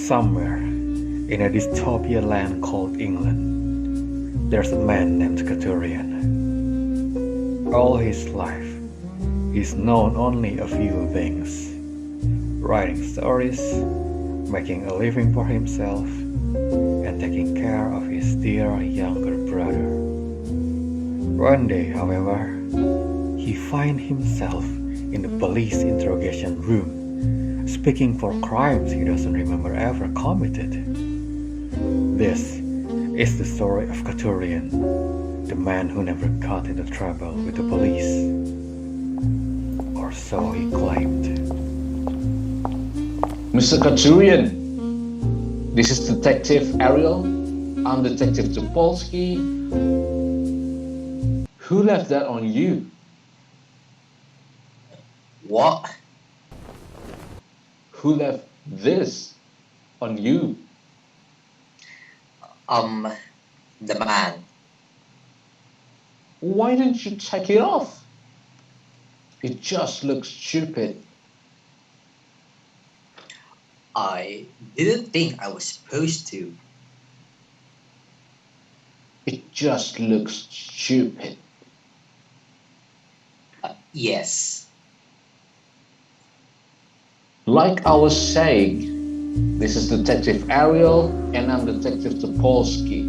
Somewhere in a dystopian land called England, there's a man named Katurian. All his life, he's known only a few things: writing stories, making a living for himself, and taking care of his dear younger brother. One day, however, he finds himself in the police interrogation room, speaking for crimes he doesn't remember ever committed. This is the story of Katurian, the man who never got into trouble with the police. Or so he claimed. Mr. Katurian, this is Detective Ariel. I'm Detective Topolsky. Who left that on you? What? Who left this on you? The man. Why didn't you take it off? It just looks stupid. I didn't think I was supposed to. It just looks stupid. Yes. Like I was saying, this is Detective Ariel and I'm Detective Topolsky.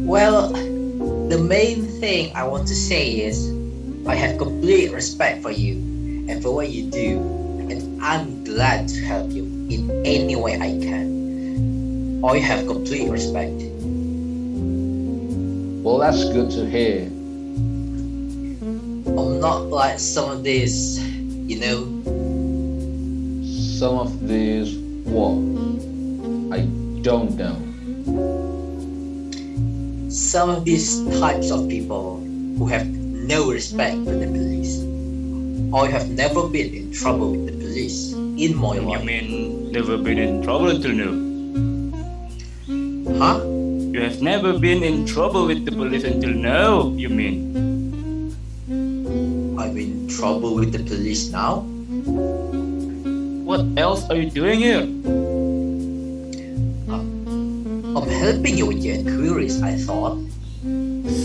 Well, the main thing I want to say is I have complete respect for you and for what you do, and I'm glad to help you in any way I can. I have complete respect. Well, that's good to hear. I'm not like some of these, Some of these what? I don't know. some of these types of people who have no respect for the police. I have never been in trouble with the police in my life. You mean never been in trouble until now? Huh? You have never been in trouble with the police until now, you mean? I'm in trouble with the police now? What else are you doing here? I'm helping you with your inquiries, I thought.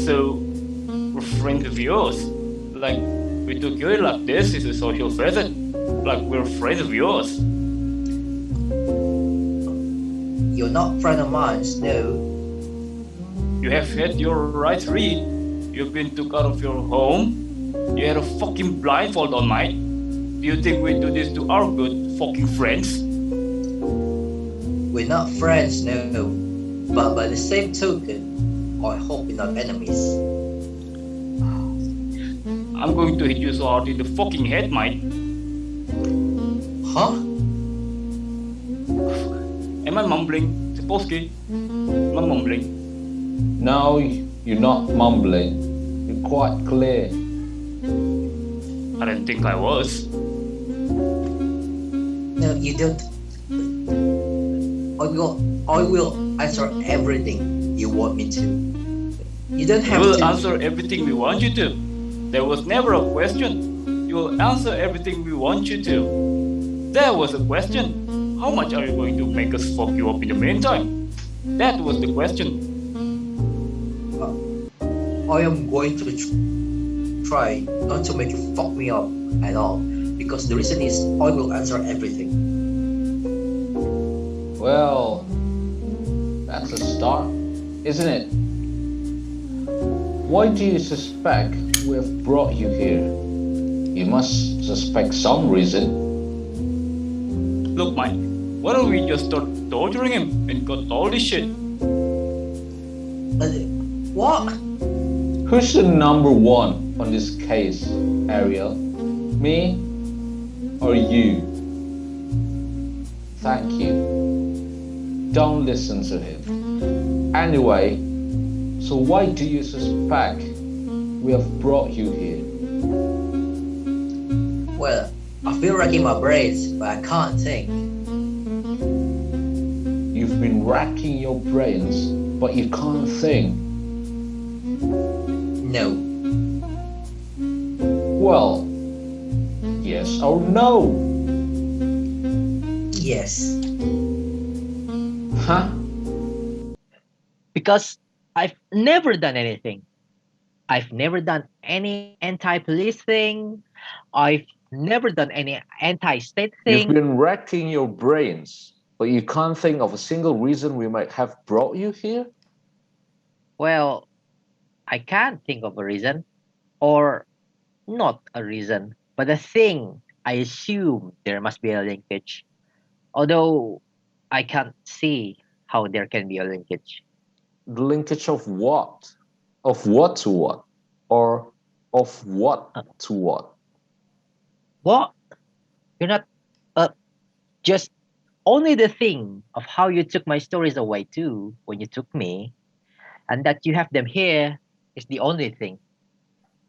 So, we're friends of yours. Like, we took you in like this is a social visit. Like, we're friends of yours. You're not friend of mine, no. You have had your rights read. You've been took out of your home. You had a fucking blindfold on, mate. Do you think we do this to our good fucking friends? We're not friends, no. But by the same token, I hope we're not enemies. I'm going to hit you so hard in the fucking head, mate. Huh? Am I mumbling? Supposedly. Am I mumbling? No, you're not mumbling. You're quite clear. I didn't think I was. No, you don't. I will answer everything you want me to. You don't You have will to. answer everything we want you to. There was never a question. You will answer everything we want you to. There was a question. How much are you going to make us fuck you up in the meantime? That was the question. I am going to try not to make you fuck me up at all, because the reason is I will answer everything. Well, that's a start, isn't it? Why do you suspect we have brought you here? You must suspect some reason. Look, Mike, why don't we just start torturing him and cut all this shit? What? Who's the number one on this case, Ariel? Me or you? Thank you. Don't listen to him. Anyway, so why do you suspect we have brought you here? Well, I've been racking my brains, but I can't think. You've been racking your brains, but you can't think. No. Well, yes or no? Yes. Huh? Because I've never done anything. I've never done any anti-police thing. I've never done any anti-state You've thing. been racking your brains, but you can't think of a single reason we might have brought you here? Well, I can't think of a reason, or not a reason, but a thing. I assume there must be a linkage, although I can't see how there can be a linkage. The linkage of what? Of what to what? Or of what to what? What? You're not just only the thing of how you took my stories away too when you took me, and that you have them here is the only thing.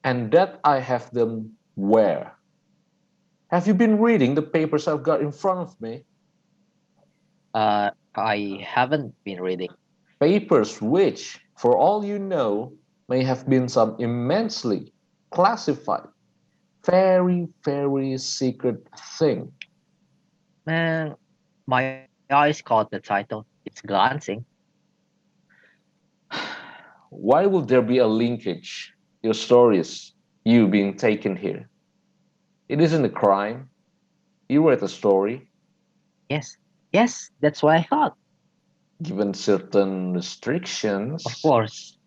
And that I have them where? Have you been reading the papers I've got in front of me? I haven't been reading. Papers which, for all you know, may have been some immensely classified, very, very secret thing. Man, my eyes caught the title. It's glancing. Why would there be a linkage? Your stories, you being taken here. It isn't a crime. You read a story, Yes, that's what I thought. given certain Of restrictions, course.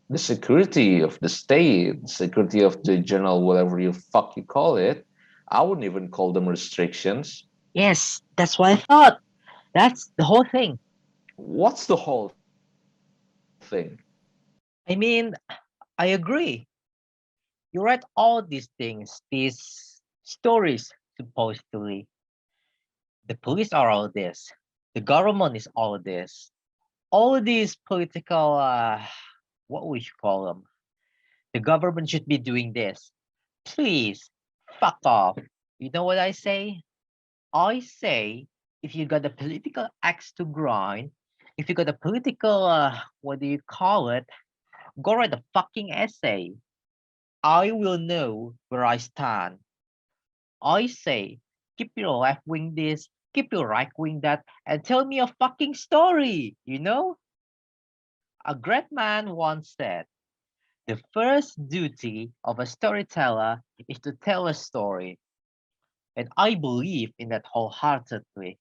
the security of the state, security of the journal, whatever you fuck you call it. I wouldn't even call them restrictions. Yes, that's what I thought. That's the whole thing. What's the whole thing? I mean, I agree. You write all these things, these stories, supposedly. The police are all this. The government is all this. All these political, what we should call them. The government should be doing this. Please, fuck off. You know what I say? I say, if you got a political axe to grind, if you got a political, what do you call it? Go write a fucking essay. I will know where I stand. I say, keep your left wing this, keep your right wing that, and tell me a fucking story, you know? A great man once said, the first duty of a storyteller is to tell a story. And I believe in that wholeheartedly.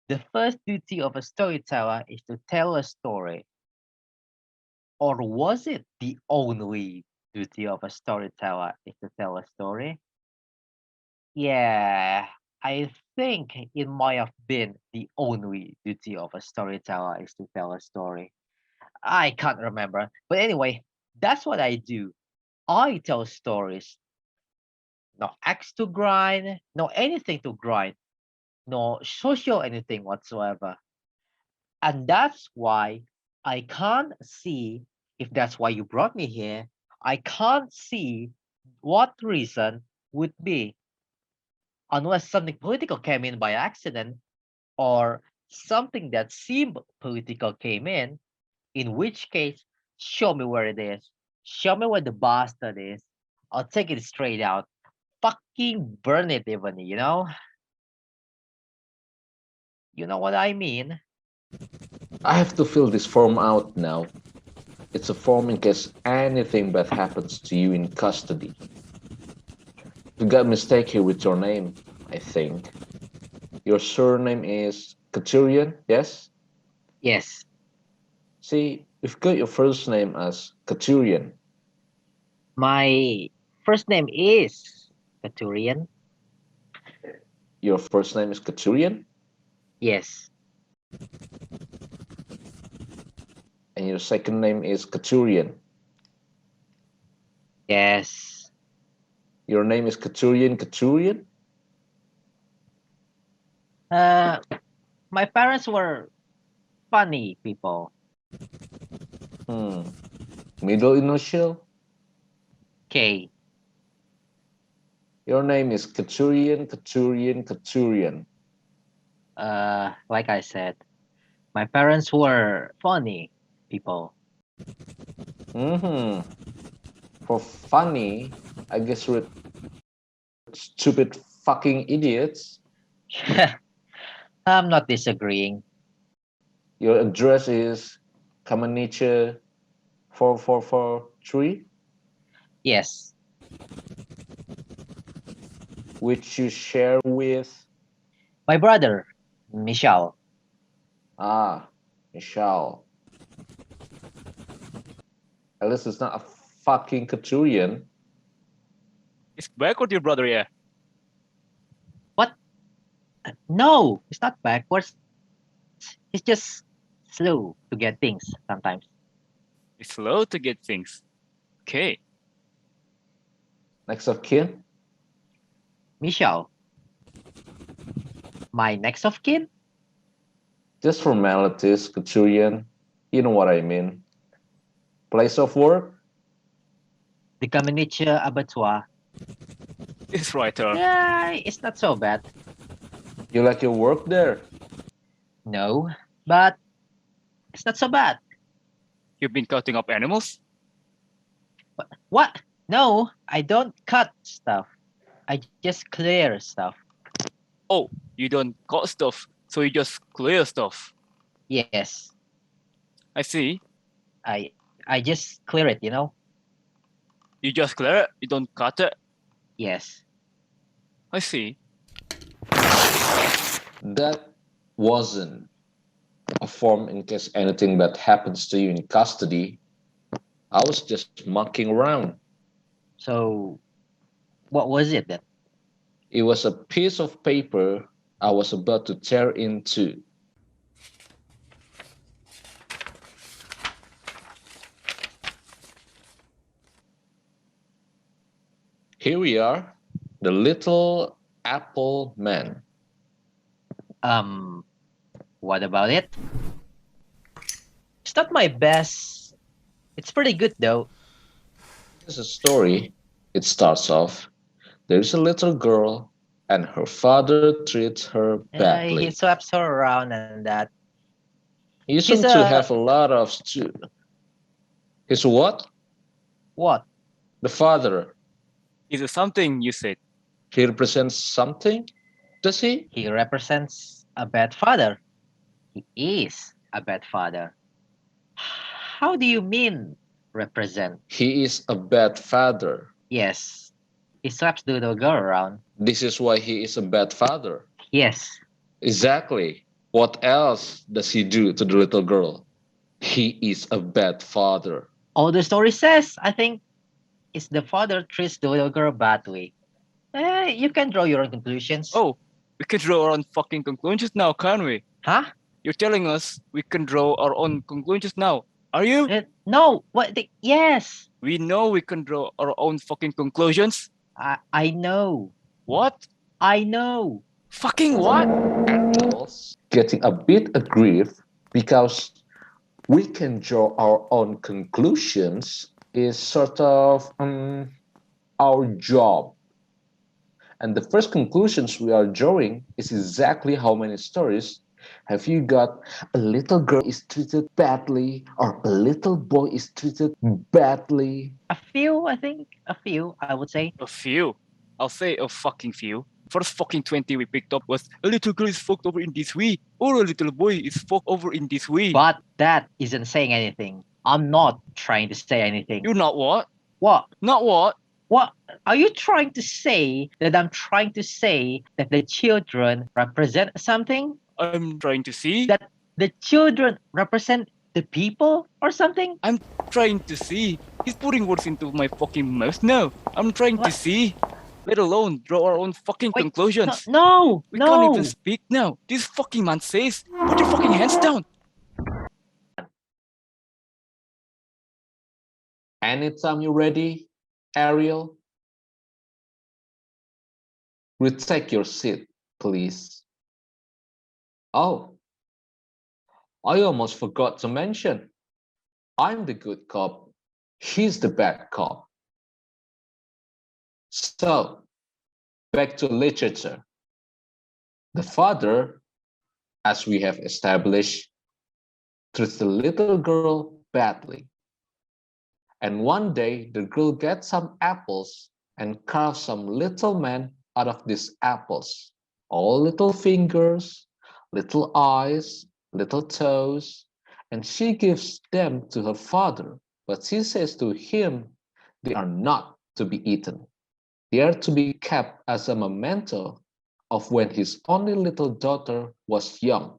The first duty of a storyteller is to tell a story. Or was it the only duty of a storyteller is to tell a story? Yeah, I think it might have been the only duty of a storyteller is to tell a story. I can't remember. But anyway, that's what I do. I tell stories. No axe to grind, no anything to grind, no social anything whatsoever. And that's why I can't see, if that's why you brought me here, I can't see what reason would be, unless something political came in by accident or something that seemed political came in which case, show me where it is. Show me where the bastard is. I'll take it straight out. Fucking burn it even, you know? You know what I mean? I have to fill this form out now. It's a form in case anything bad happens to you in custody. You got mistake here with your name, I think. Your surname is Katurian, yes? Yes. See, you've got your first name as Katurian. My first name is Katurian. Your first name is Katurian, Yes. and your second name is Katurian. Yes. Your name is Katurian Katurian? My parents were funny people. Middle initial? K. Your name is Katurian Katurian Katurian. Like I said, my parents were funny people. For funny, I guess we're stupid fucking idiots. I'm not disagreeing. Your address is Kamaniche 4443, Yes, which you share with my brother, Michal. Michal. At least it's not a fucking Katurian. It's backward, your brother, yeah. No, it's not backwards. It's just slow to get things sometimes. It's slow to get things. Okay. Next of kin? Michal, my next of kin? Just formalities, Katurian. You know what I mean. Place of work? The Kameniche Abattoir. It's right, sir. Yeah, it's not so bad. You like your work there? No, but it's not so bad. You've been cutting up animals? What? No, I don't cut stuff. I just clear stuff. Oh, you don't cut stuff, so you just clear stuff. Yes, I see. I just clear it, you know? You just clear it, you don't cut it. Yes. I see. That wasn't a form in case anything bad happens to you in custody. I was just mucking around. So, what was it then? It was a piece of paper I was about to tear in two. Here we are, the little apple man. What about it? It's not my best. It's pretty good though. There's a story. It starts off. There's a little girl, and her father treats her badly. He swaps her around and that. He seems to have a lot of his what? What? The father. Is it something you said? He represents something? Does he? He represents a bad father. He is a bad father. How do you mean represent? He is a bad father. Yes. He slaps the little girl around. This is why he is a bad father. Yes. Exactly. What else does he do to the little girl? He is a bad father. All the story says, I think, is the father treats the little girl badly. You can draw your own conclusions. Oh, we can draw our own fucking conclusions now, can't we? Huh? You're telling us we can draw our own conclusions now. Are you? No. What? Yes. We know we can draw our own fucking conclusions. I know. What? I know. Fucking what? Animals getting a bit aggrieved because we can draw our own conclusions is sort of our job. And the first conclusions we are drawing is exactly how many stories have you got a little girl is treated badly or a little boy is treated badly? A few, I think. A few, I would say. A few. I'll say a fucking few. First fucking 20 we picked up was a little girl is fucked over in this way or a little boy is fucked over in this way. But that isn't saying anything. I'm not trying to say anything. You're not what? What? Not what? What? Are you trying to say that I'm trying to say that the children represent something? I'm trying to see. That the children represent the people or something? I'm trying to see. He's putting words into my fucking mouth now. I'm trying to What? see. Let alone draw our own fucking Wait, conclusions. No, We can't even speak now. This fucking man says, put your fucking hands down. Anytime you're ready, Ariel, retake your seat, please. Oh, I almost forgot to mention. I'm the good cop. He's the bad cop. So, back to literature. The father, as we have established, treats the little girl badly. And one day, the girl gets some apples and carves some little man out of these apples. All little fingers, little eyes, little toes, and she gives them to her father. But she says to him, they are not to be eaten. They are to be kept as a memento of when his only little daughter was young.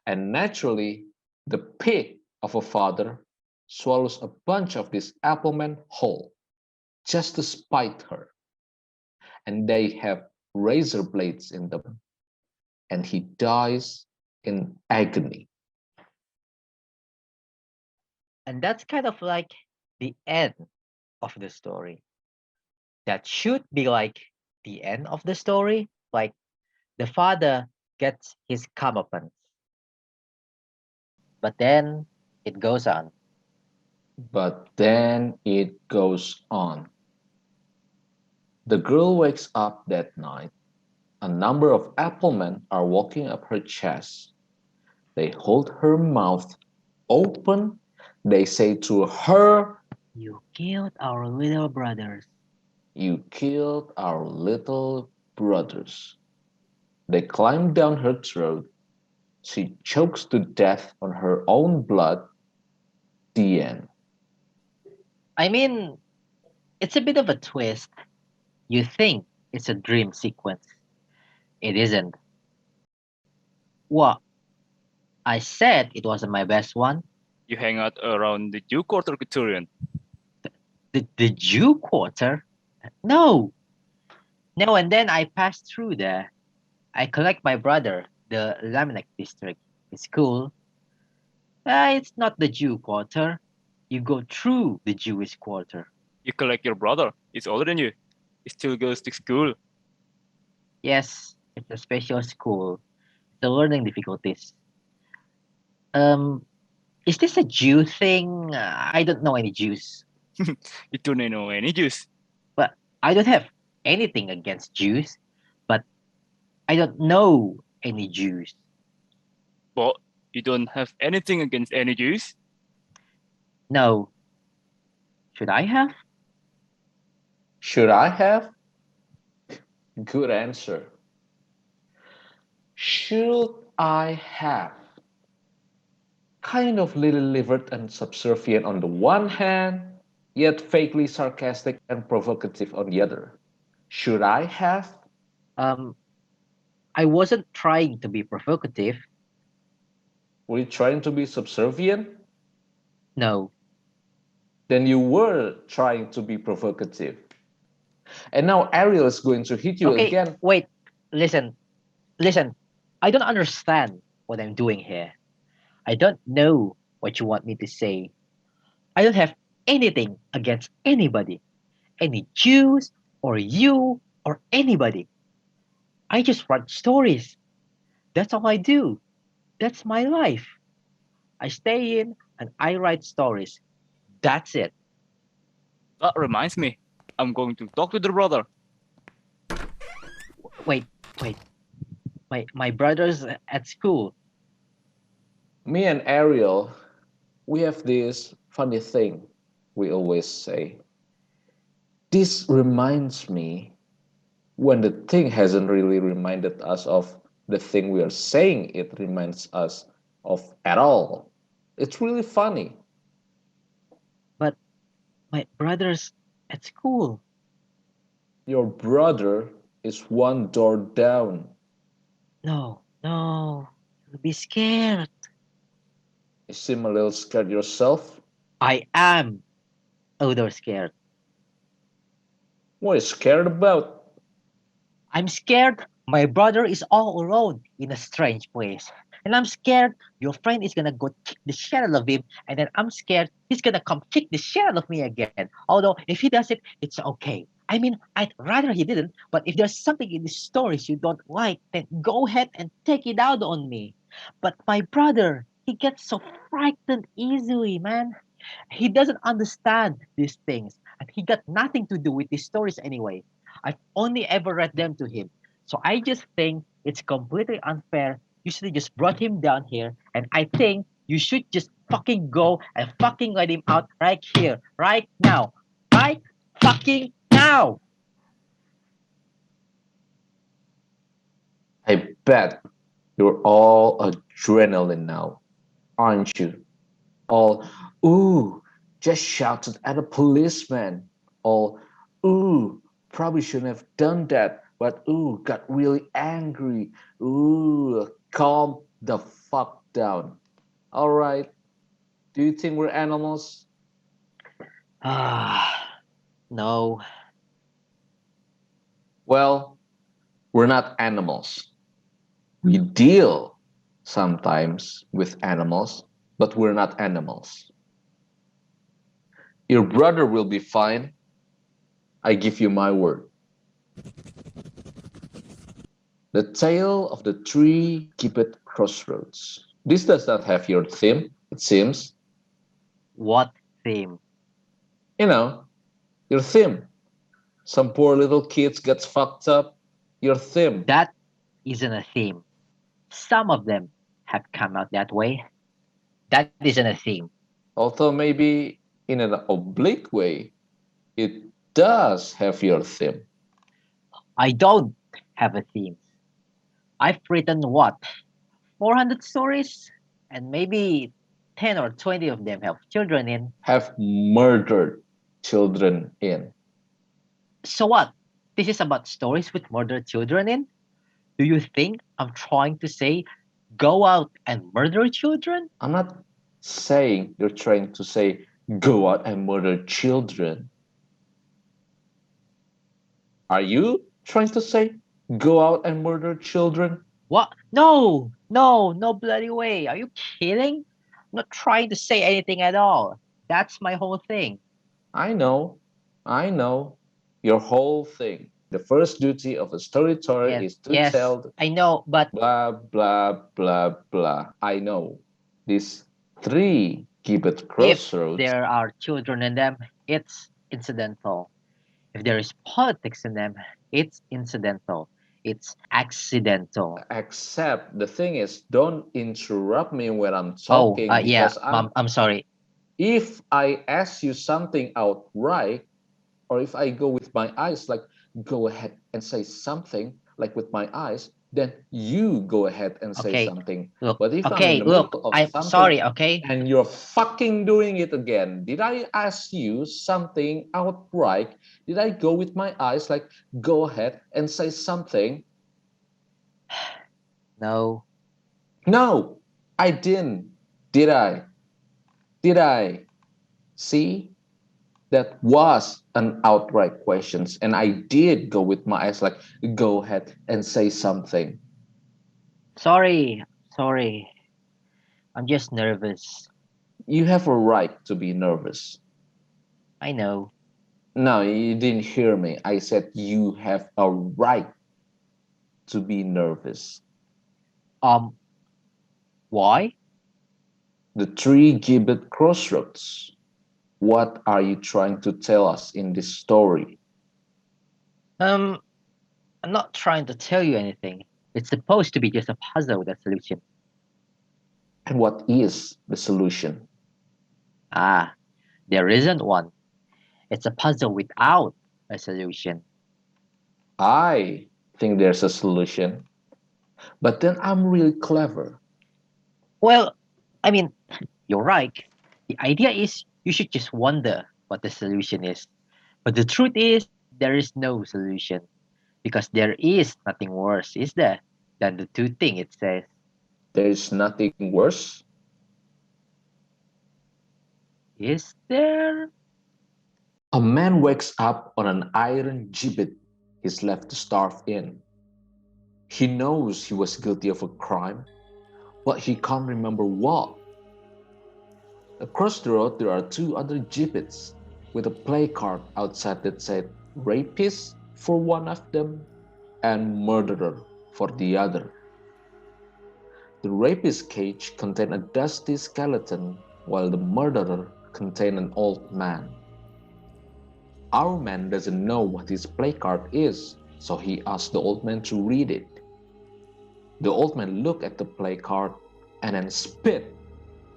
And naturally, the pig of a father swallows a bunch of this Appleman whole, just to spite her. And they have razor blades in them, and he dies in agony. And that's kind of like the end of the story. That should be like the end of the story. Like the father gets his comeuppance. But then it goes on. But then it goes on. The girl wakes up that night. A number of Applemen are walking up her chest. They hold her mouth open. They say to her, You killed our little brothers. "You killed our little brothers." They climb down her throat. She chokes to death on her own blood. The end. I mean, it's a bit of a twist. You think it's a dream sequence. It isn't. What? I said it wasn't my best one. You hang out around the Jew quarter Katurian. The Jew quarter? No. No, and then I pass through there. I collect my brother, the Laminek district. It's cool. It's not the Jew quarter. You go through the Jewish quarter. You collect your brother. He's older than you. He still goes to school. Yes, it's a special school. The learning difficulties. Um, is this a Jew thing? I don't know any Jews. You don't know any Jews. But I don't have anything against Jews. But I don't know any Jews. But you don't have anything against any Jews? No. Should I have? Should I have? Good answer. Should I have? Kind of little-livered and subservient on the one hand, yet vaguely sarcastic and provocative on the other. Should I have? I wasn't trying to be provocative. Were you trying to be subservient? No. Then you were trying to be provocative. And now Ariel is going to hit you Okay, again. wait. Listen. I don't understand what I'm doing here. I don't know what you want me to say. I don't have anything against anybody. Any Jews or you or anybody. I just write stories. That's all I do. That's my life. I stay in and I write stories. That's it. That reminds me. I'm going to talk to the brother. Wait. My brother's at school. Me and Ariel, we have this funny thing we always say. This reminds me when the thing hasn't really reminded us of the thing we are saying it reminds us of at all. It's really funny. But my brother's at school. Your brother is one door down. No. You'll be scared. You seem a little scared yourself. I am a little scared. What are you scared about? I'm scared my brother is all alone in a strange place. And I'm scared your friend is gonna go kick the shit out of him. And then I'm scared he's gonna come kick the shit out of me again. Although if he does it, it's okay. I mean, I'd rather he didn't. But if there's something in the stories you don't like, then go ahead and take it out on me. But my brother, he gets so frightened easily, man. He doesn't understand these things. And he got nothing to do with these stories anyway. I've only ever read them to him. So I just think it's completely unfair. You should have just brought him down here. And I think you should just fucking go and fucking let him out right here, right now. Right fucking now. I bet You're all adrenaline now, aren't you? All, ooh, just shouted at a policeman. All, ooh, probably shouldn't have done that, but ooh, got really angry. Ooh, calm the fuck down. All right, do you think we're animals? Ah, no. Well, we're not animals. We deal sometimes with animals, but we're not animals. Your brother will be fine. I give you my word. The Tale of the Three Gibbet Crossroads. This does not have your theme, it seems. What theme? You know, your theme. Some poor little kids gets fucked up. Your theme. That isn't a theme. Some of them have come out that way. That isn't a theme. Although maybe in an oblique way, it does have your theme. I don't have a theme. I've written what? 400 stories? And maybe 10 or 20 of them have children in. Have murdered children in. So what? This is about stories with murdered children in? Do you think I'm trying to say go out and murder children? I'm not saying you're trying to say go out and murder children. Are you trying to say go out and murder children? What? No, no, no bloody way. Are you kidding? I'm not trying to say anything at all. That's my whole thing. I know, your whole thing. The first duty of a storyteller Yes, is to yes, tell I know, but blah, blah, blah, blah. I know. These three gibbet if crossroads, there are children in them, it's incidental. If there is politics in them, it's incidental. It's accidental. except the thing is, don't interrupt me when I'm Oh, talking yeah, because I'm sorry. if I ask you something outright, or if I go with my eyes, like go ahead and say something, like with my eyes, then you go ahead and say Okay, something. look, But if I'm in okay, the look, middle of I'm something sorry, okay? and you're fucking doing it again, did I ask you something outright? Did I go with my eyes, like go ahead and say something? No, No, I didn't. Did I? Did I? See? That was an outright question, and I did go with my eyes like go ahead and say something. sorry, sorry. I'm just nervous. You have a right to be nervous. I know. No, you didn't hear me. I said you have a right to be nervous. Um, why? The three gibbet crossroads. What are you trying to tell us in this story? Um, I'm not trying to tell you anything. It's supposed to be just a puzzle with a solution. And what is the solution? Ah, there isn't one. It's a puzzle without a solution. I think there's a solution, but then I'm really clever. Well, I mean, you're right. The idea is you should just wonder what the solution is. But the truth is, there is no solution. Because there is nothing worse, is there, than the two things it says. There is nothing worse. Is there? A man wakes up on an iron gibbet he's left to starve in. He knows he was guilty of a crime, but he can't remember what. Across the road, there are two other gibbets with a placard outside that said rapist for one of them and murderer for the other. The rapist's cage contained a dusty skeleton, while the murderer contained an old man. Our man doesn't know what his placard is, so he asks the old man to read it. The old man looked at the placard and then spit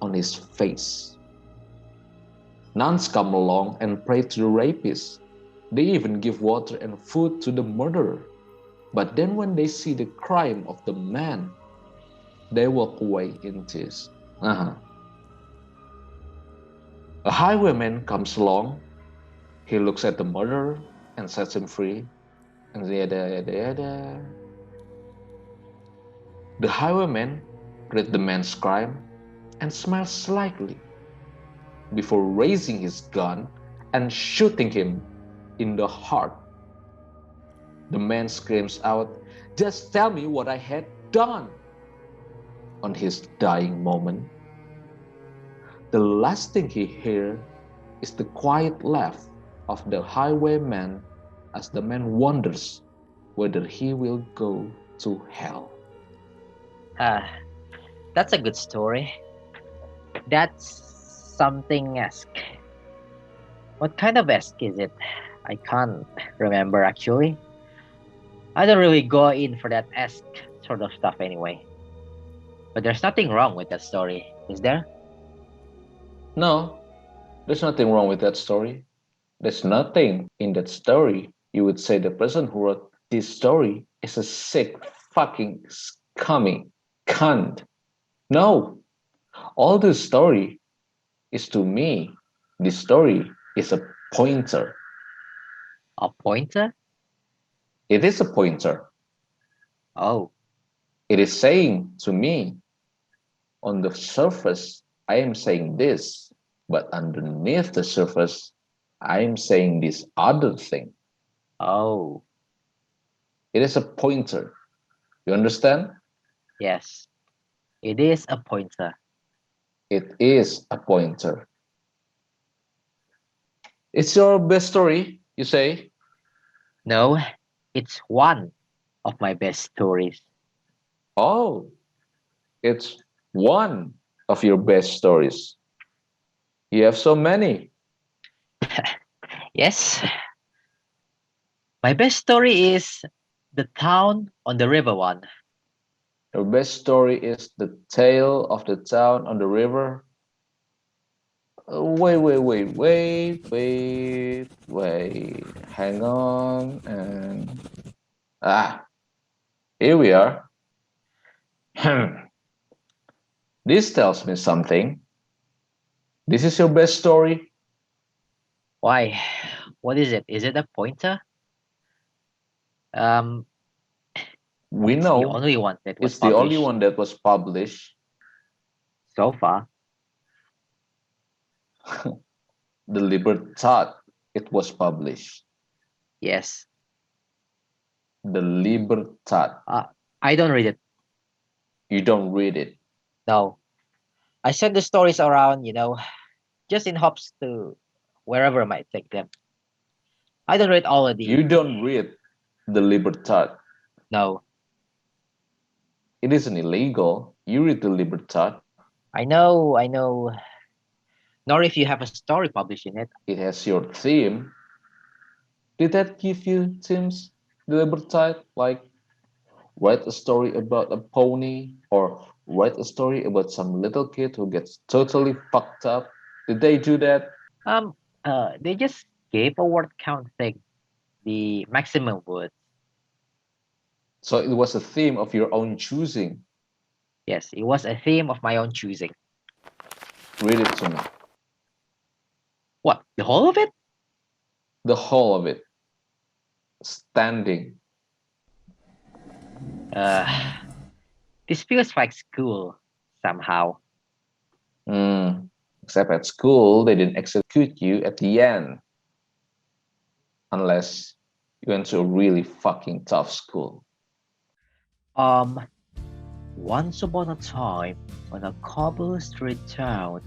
on his face. Nuns come along and pray to the rapist. They even give water and food to the murderer. But then when they see the crime of the man, They walk away in tears. A highwayman comes along. He looks at the murderer and sets him free. And yada. The highwayman read the man's crime and smiles slightly before raising his gun and shooting him in the heart. The man screams out, "Just tell me what I had done." On his dying moment, the last thing he hears is the quiet laugh of the highwayman as the man wonders whether he will go to hell. That's a good story. That's something esque. What kind of esque is it? I can't remember actually. I don't really go in for that esque sort of stuff anyway. But there's nothing wrong with that story, is there? No, there's nothing wrong with that story. There's nothing in that story you would say the person who wrote this story is a sick, fucking, scummy cunt. No, all this story is to me. This story is a pointer. A pointer? It is a pointer. Oh, It is saying to me, on the surface, I am saying this, but underneath the surface, I am saying this other thing. oh, It is a pointer. You understand? yes. It is a pointer. It is a pointer. It's your best story, you say? No, it's one of my best stories. Oh, it's one of your best stories. You have so many. Yes. My best story is the town on the river one. Your best story is the tale of the town on the river. Wait. Hang on. And here we are. This tells me something. This is your best story. Why? What is it? Is it a pointer? We It's the know only one that was it's the only published one that was published. so far. The Libertad, it was published. Yes. The Libertad. I don't read it. You don't read it. No. I send the stories around, just in hopes to wherever I might take them. I don't read all of the. You don't read the Libertad. No. It isn't illegal. You read the Libertad. I know. Nor if you have a story published in it. It has your theme. Did that give you themes, the Libertad? Like, write a story about a pony or write a story about some little kid who gets totally fucked up? Did they do that? They just gave a word count thing, the maximum words. So it was a theme of your own choosing. Yes, it was a theme of my own choosing. Read it to me. What? The whole of it? The whole of it. Standing. This feels like school somehow. Except at school, they didn't execute you at the end. Unless you went to a really fucking tough school. Once upon a time, on a cobble street town,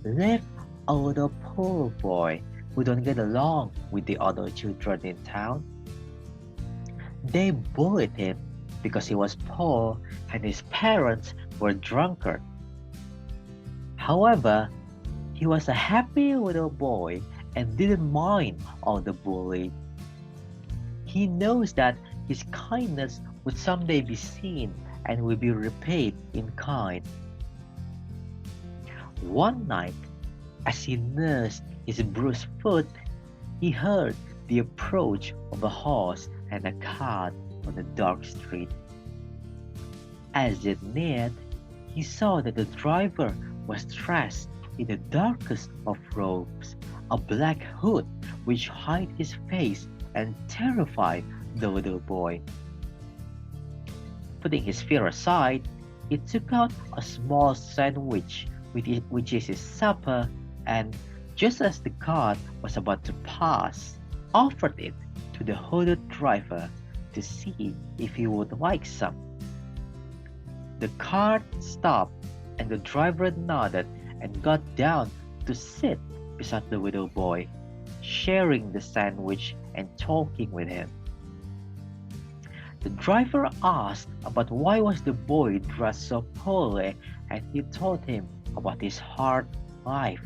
lived a little poor boy who don't get along with the other children in town. They bullied him because he was poor and his parents were drunkards. However, he was a happy little boy and didn't mind all the bullying. He knows that his kindness would someday be seen and will be repaid in kind. One night, as he nursed his bruised foot, he heard the approach of a horse and a cart on a dark street. As it neared, he saw that the driver was dressed in the darkest of robes, a black hood which hid his face and terrified the little boy. Putting his fear aside, he took out a small sandwich, which is his supper, and just as the cart was about to pass, offered it to the hooded driver to see if he would like some. The cart stopped, and the driver nodded and got down to sit beside the little boy, sharing the sandwich and talking with him. The driver asked about why was the boy dressed so poorly, and he told him about his hard life.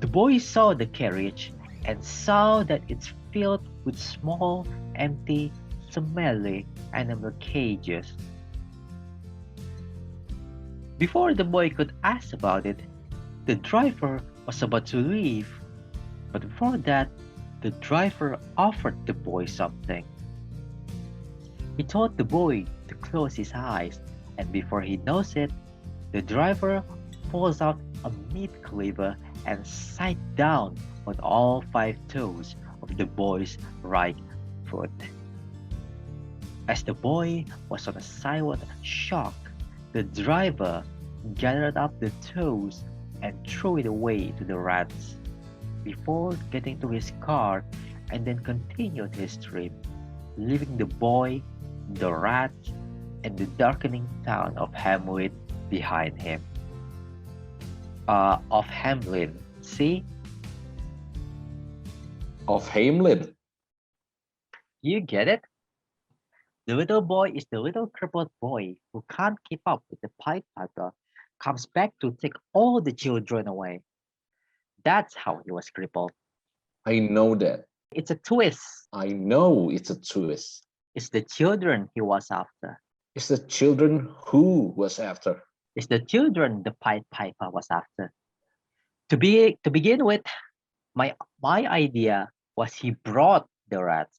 The boy saw the carriage and saw that it's filled with small, empty, smelly animal cages. Before the boy could ask about it, the driver was about to leave. But before that, the driver offered the boy something. He told the boy to close his eyes, and before he knows it, the driver pulls out a meat cleaver and sat down on all 5 toes of the boy's right foot. As the boy was on a silent shock, the driver gathered up the toes and threw it away to the rats before getting to his car and then continued his trip, leaving the boy, the rats, and the darkening town of Hamlet behind him. Of Hamlin, see? Of Hamlet. You get it? The little boy is the little crippled boy who can't keep up with the Pied Piper, comes back to take all the children away. That's how he was crippled. I know that. It's a twist. I know it's a twist. It's the children he was after. It's the children who was after. It's the children the Pied Piper was after. To begin with, my idea was he brought the rats.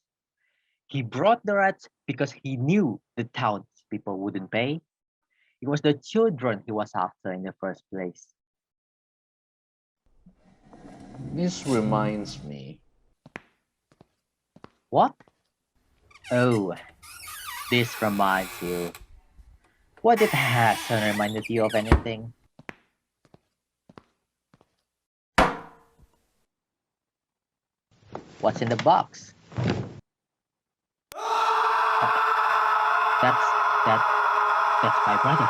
He brought the rats because he knew the townspeople wouldn't pay. It was the children he was after in the first place. This reminds me. What? Oh, this reminds you. What it hasn't reminded you of anything? What's in the box? That's my brother.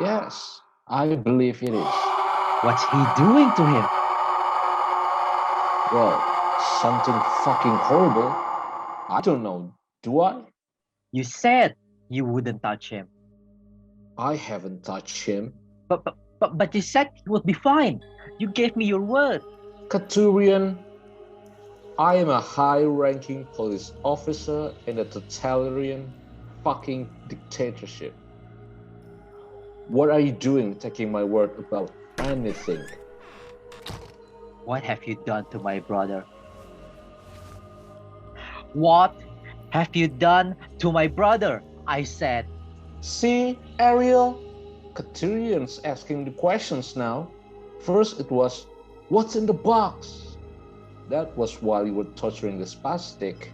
Yes, I believe it is. What's he doing to him? Well, something fucking horrible. I don't know, do I? You said you wouldn't touch him. I haven't touched him. But you said he would be fine. You gave me your word. Katurian, I am a high-ranking police officer in a totalitarian fucking dictatorship. What are you doing taking my word about anything? What have you done to my brother? What have you done to my brother? I said. See, Ariel? Katurian's asking the questions now. First it was, what's in the box? That was while you were torturing the spastic.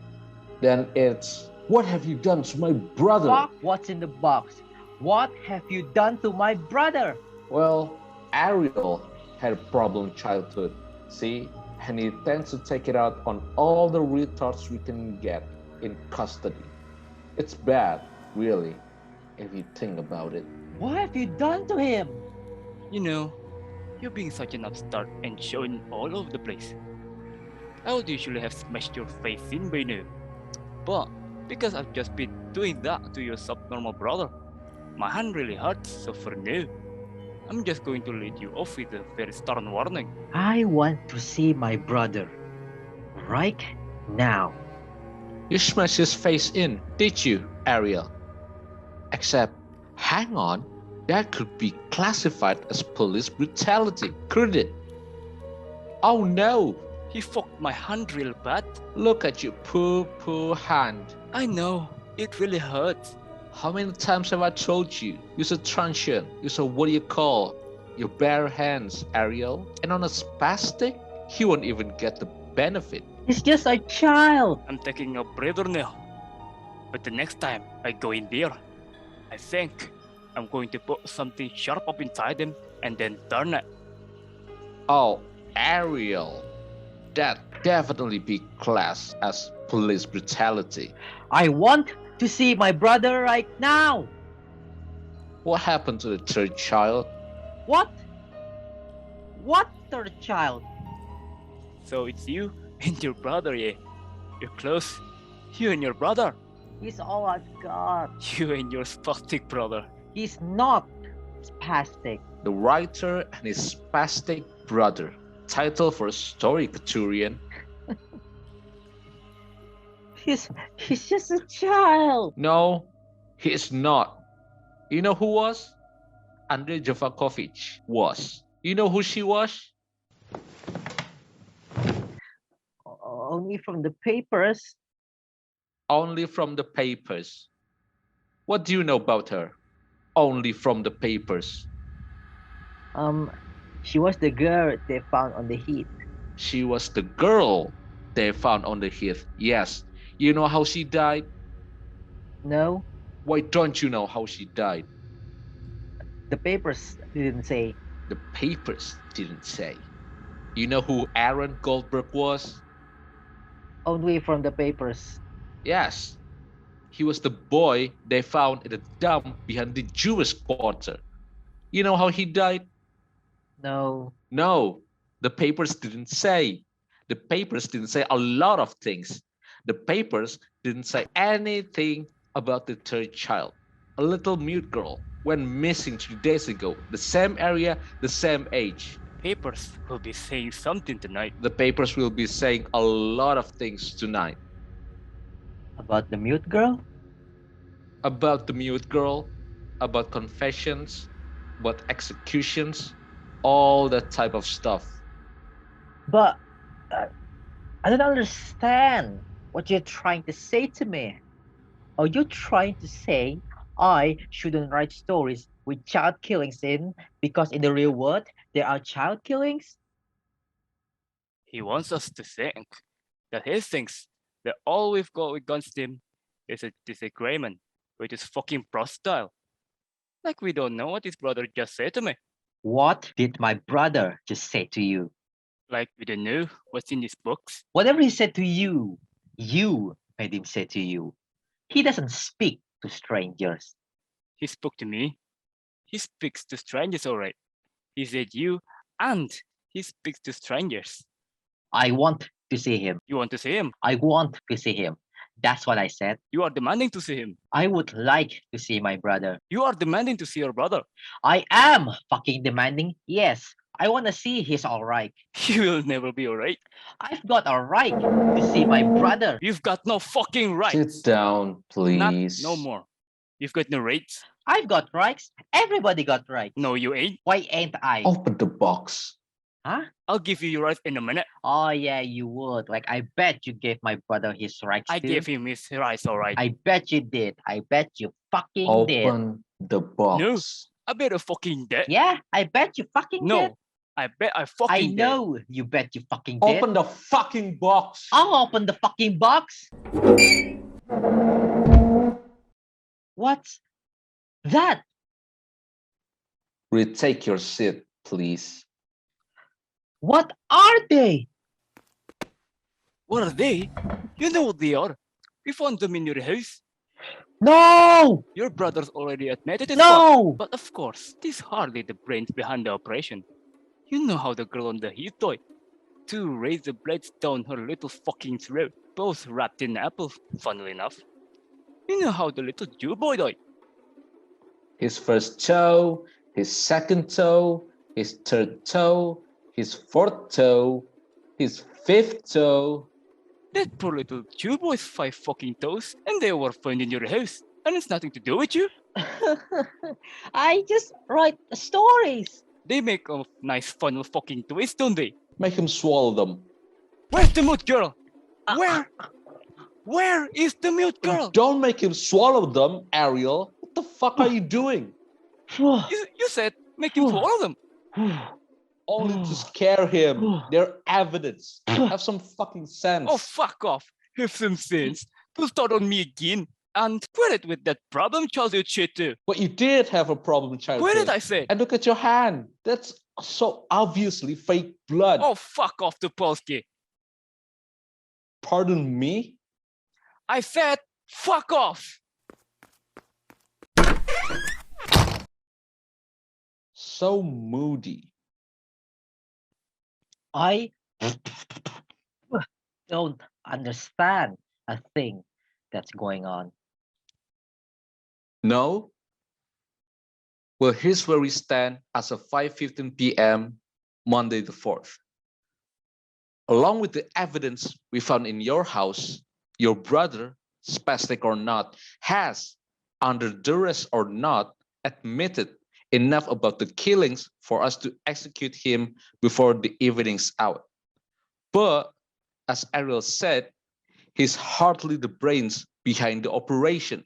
Then it's, what have you done to my brother? Fuck what's in the box. What have you done to my brother? Well, Ariel had a problem childhood, see? And he tends to take it out on all the retards we can get in custody. It's bad, really, if you think about it. What have you done to him? You know, you're being such an upstart and showing all over the place. I would usually have smashed your face in by now. But because I've just been doing that to your subnormal brother, my hand really hurts, so for now, I'm just going to let you off with a very stern warning. I want to see my brother. Right now. You smashed his face in, did you, Ariel? Except, hang on, that could be classified as police brutality, couldn't it? Oh no! He fucked my hand real bad. Look at your poor hand. I know, it really hurts. How many times have I told you? Use a truncheon. Use a what do you call? Your bare hands, Ariel. And on a spastic, he won't even get the benefit. He's just a child. I'm taking a breather now. But the next time I go in there, I think I'm going to put something sharp up inside him and then turn it. Oh, Ariel. That definitely be classed as police brutality. I want to see my brother right now. What happened to the third child? What? What third child? So it's you and your brother, yeah? You're close. You and your brother. He's all I've got. You and your spastic brother. He's not spastic. The writer and his spastic brother. Title for a story, Katurian. He's just a child. No, he is not. You know who was? Andrei Javakovich was. You know who she was? Only from the papers. Only from the papers. What do you know about her? Only from the papers. She was the girl they found on the heath. She was the girl they found on the heath. Yes. You know how she died? No, Why don't you know how she died? the papers didn't say. The papers didn't say. You know who Aaron Goldberg was? Only from the papers. Yes. He was the boy they found in the dump behind the Jewish quarter. You know how he died? No. No, the papers didn't say. The papers didn't say a lot of things. The papers didn't say anything about the third child. A little mute girl went missing 3 days ago. The same area, the same age. Papers will be saying something tonight. The papers will be saying a lot of things tonight. About the mute girl? About the mute girl, about confessions, about executions, all that type of stuff. But I don't understand what you're trying to say to me. Are you trying to say I shouldn't write stories with child killings in because in the real world there are child killings? He wants us to think that he thinks that all we've got against him is a disagreement with his fucking bro style. Like we don't know what his brother just said to me. What did my brother just say to you? Like we don't know what's in his books. Whatever he said to you, you made him say to you. He doesn't speak to strangers. He spoke to me. He speaks to strangers, all right. He said you, and he speaks to strangers. I want to see him. You want to see him? I want to see him. That's what I said. You are demanding to see him. I would like to see my brother. You are demanding to see your brother. I am fucking demanding. Yes, I want to see he's all right. He will never be all right. I've got a right to see my brother. You've got no fucking rights. Sit down, please. No more. You've got no rights. I've got rights. Everybody got rights. No, you ain't. Why ain't I? Open the box. Huh? I'll give you your rights in a minute. Oh yeah, you would. Like I bet you gave my brother his rights I too. gave him his rights, all right. I bet you did. I bet you fucking did. Open the box. No. I bet I fucking did. Yeah, I bet you fucking No. did. I bet I fucking I did. know you bet you fucking did. Open the fucking box. I'll open the fucking box. What's that? Retake your seat, please. What are they? What are they? You know what they are. We found them in your house. No! Your brother's already admitted it. No! But of course, this hardly the brains behind the operation. You know how the girl on the heat died. 2 razor blades down her little fucking throat, both wrapped in apples, funnily enough. You know how the little Jew boy died. His first toe, his second toe, his third toe, his fourth toe, his fifth toe. That poor little Jew boy's 5 fucking toes, and they were found in your house. And it's nothing to do with you. I just write stories. They make a nice funnel fucking twist, don't they? Make him swallow them. Where's the mood, girl? Where? Where is the mute girl? Don't make him swallow them, Ariel. What the fuck are you doing? You said make him swallow them. Only to scare him. They're evidence. Have some fucking sense. Oh, fuck off. Have some sense. Don't start on me again. And quit it with that problem childhood shit too. But you did have a problem, child. Quit it, I say. And look at your hand. That's so obviously fake blood. Oh, fuck off, Topolsky. Pardon me? I said fuck off. So moody. I don't understand a thing that's going on. No? Well, here's where we stand as of 5:15 p.m. Monday the 4th. Along with the evidence we found in your house, your brother, spastic or not, has, under duress or not, admitted enough about the killings for us to execute him before the evening's out. But, as Ariel said, he's hardly the brains behind the operation.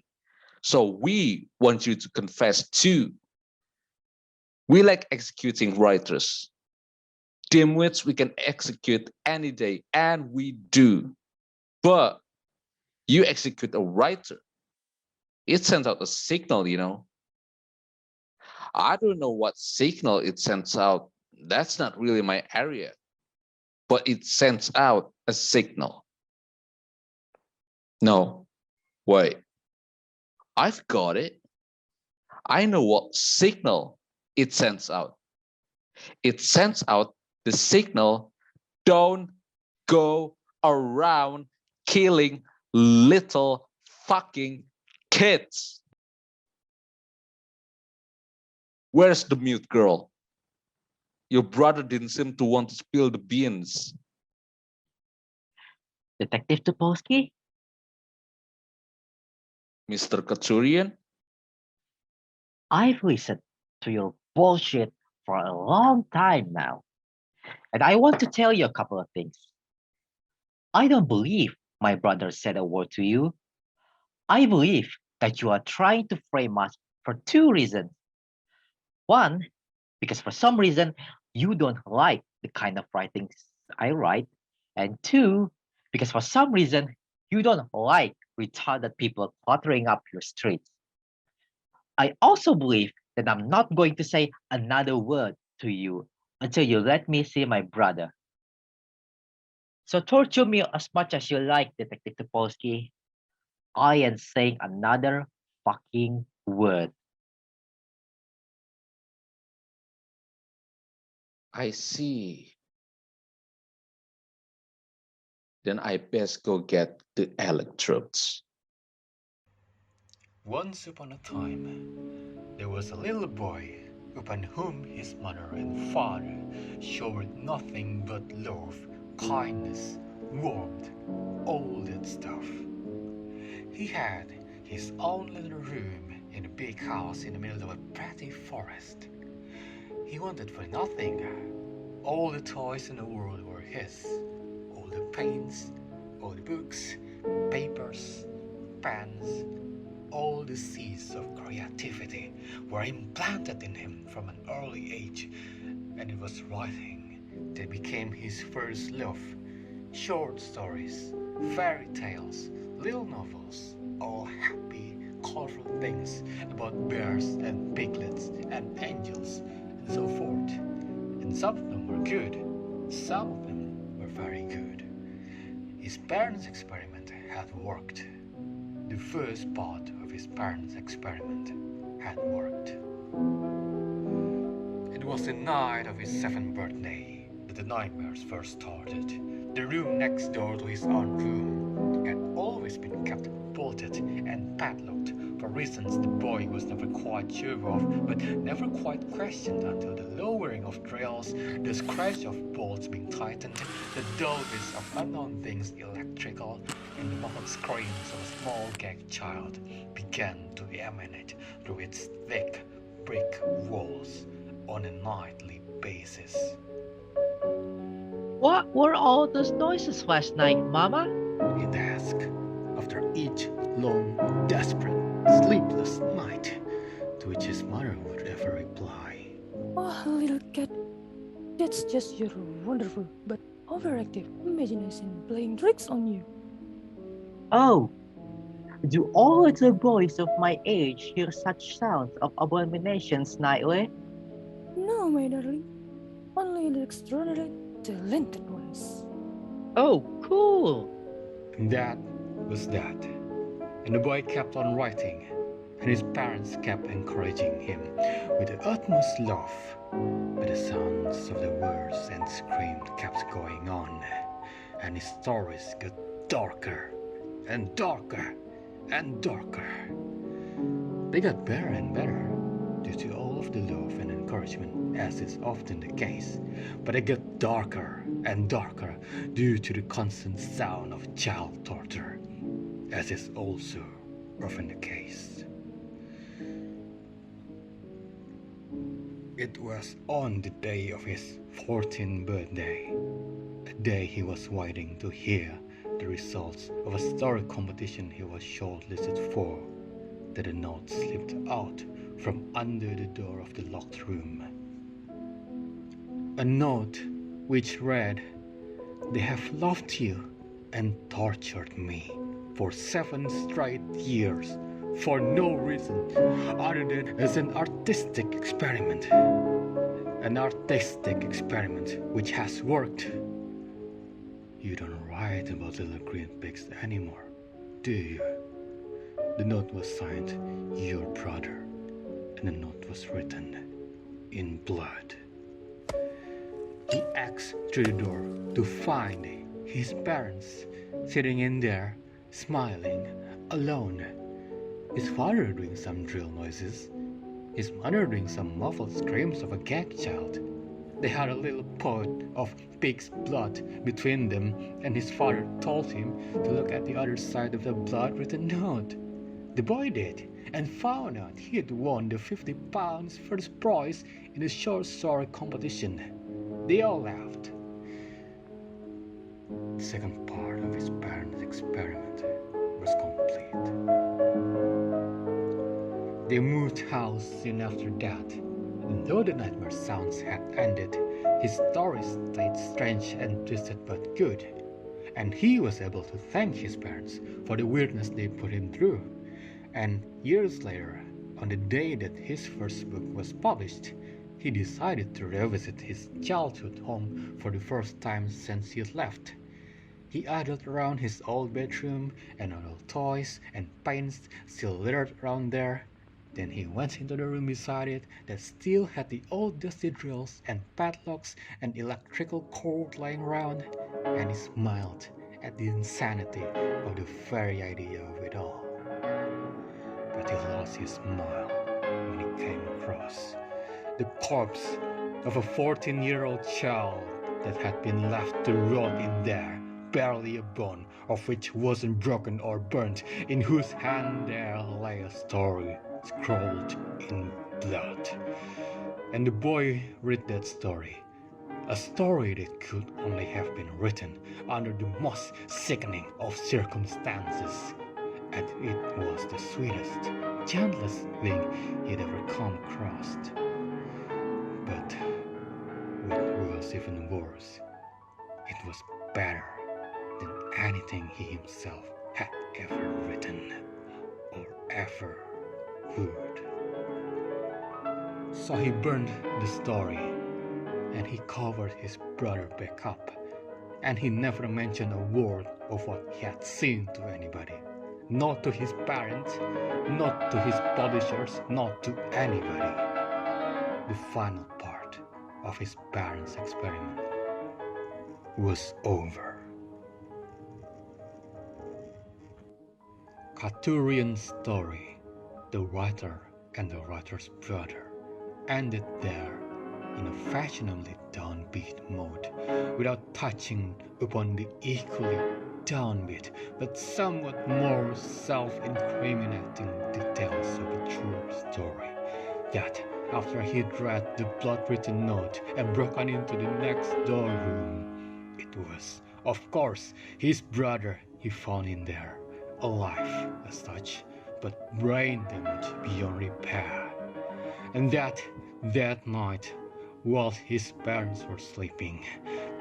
So we want you to confess too. We like executing writers. Dimwits we can execute any day, and we do. But you execute a writer. It sends out a signal, you know. I don't know what signal it sends out. That's not really my area. But it sends out a signal. No, wait. I've got it. I know what signal it sends out. It sends out the signal, don't go around killing little fucking kids. Where's the mute girl? Your brother didn't seem to want to spill the beans. Detective Topolsky? Mr. Katurian? I've listened to your bullshit for a long time now. And I want to tell you a couple of things. I don't believe my brother said a word to you. I believe that you are trying to frame us for two reasons. One, because for some reason you don't like the kind of writings I write. And two, because for some reason you don't like retarded people cluttering up your streets. I also believe that I'm not going to say another word to you until you let me see my brother. So torture me as much as you like, Detective Topolsky. I ain't saying another fucking word. I see. Then I best go get the electrodes. Once upon a time, there was a little boy upon whom his mother and father showed nothing but love, kindness, warmth, all that stuff. He had his own little room in a big house in the middle of a pretty forest. He wanted for nothing. All the toys in the world were his. All the paints, all the books, papers, pens, all the seeds of creativity were implanted in him from an early age, and it was writing that became his first love. Short stories, fairy tales, little novels, all happy, colorful things about bears and piglets and angels and so forth. And some of them were good, some of them were very good. His parents' experiment had worked. The first part of his parents' experiment had worked. It was the night of his 7th birthday that the nightmares first started. The room next door to his own room had always been kept bolted and padlocked for reasons the boy was never quite sure of, but never quite questioned until the lowering of drills, the scratch of bolts being tightened, the dull whiz of unknown things electrical, and the muffled screams of a small gagged child began to emanate through its thick brick walls on a nightly basis. What were all those noises last night, Mama? It asked, after each long, desperate, sleepless night, to which his mother would ever reply, Oh, little cat, that's just your wonderful but overactive imagination playing tricks on you. Oh, do all little boys of my age hear such sounds of abominations nightly? No, my darling, only the extraordinarily talented ones. Oh, cool! and that was that. And the boy kept on writing, and his parents kept encouraging him with the utmost love. But the sounds of the words and screams kept going on, and his stories got darker and darker and darker. They got better and better due to all of the love and encouragement, as is often the case, but they got darker and darker due to the constant sound of child torture, as is also often the case. It was on the day of his 14th birthday, a day he was waiting to hear the results of a story competition he was shortlisted for, that a note slipped out from under the door of the locked room. A note which read, "They have loved you and tortured me for 7 straight years for no reason other than as an artistic experiment. An artistic experiment which has worked. You don't write about little green pigs anymore, do you?" The note was signed, "Your brother," and the note was written in blood. He asked through the door to find his parents sitting in there, smiling, alone. His father doing some drill noises, his mother doing some muffled screams of a gag child. They had a little pot of pig's blood between them, and his father told him to look at the other side of the blood with a note. The boy did, and found out he had won the £50 first prize in the short story competition. They all laughed. The second part of his parents' experiment was complete. They moved house soon after that, and though the nightmare sounds had ended, his story stayed strange and twisted but good, and he was able to thank his parents for the weirdness they put him through. And years later, on the day that his first book was published, he decided to revisit his childhood home for the first time since he had left. He idled around his old bedroom, and old toys and paints still littered around there. Then he went into the room beside it that still had the old dusty drills and padlocks and electrical cord lying around, and he smiled at the insanity of the very idea of it all. But he lost his smile when he came across the corpse of a 14-year-old child that had been left to rot in there, barely a bone of which wasn't broken or burnt, in whose hand there lay a story scrawled in blood. And the boy read that story, a story that could only have been written under the most sickening of circumstances, and it was the sweetest, gentlest thing he'd ever come across. But what was even worse, it was better than anything he himself had ever written or ever would. So he burned the story, and he covered his brother back up, and he never mentioned a word of what he had seen to anybody. Not to his parents, not to his publishers, not to anybody. The final part of his parents' experiment was over. Katurian's story, the writer and the writer's brother, ended there in a fashionably downbeat mode, without touching upon the equally downbeat but somewhat more self-incriminating details of the true story. Yet, after he'd read the blood-written note and broken into the next door room, it was, of course, his brother he found in there, alive as such, but brain damage beyond repair. And that night, while his parents were sleeping,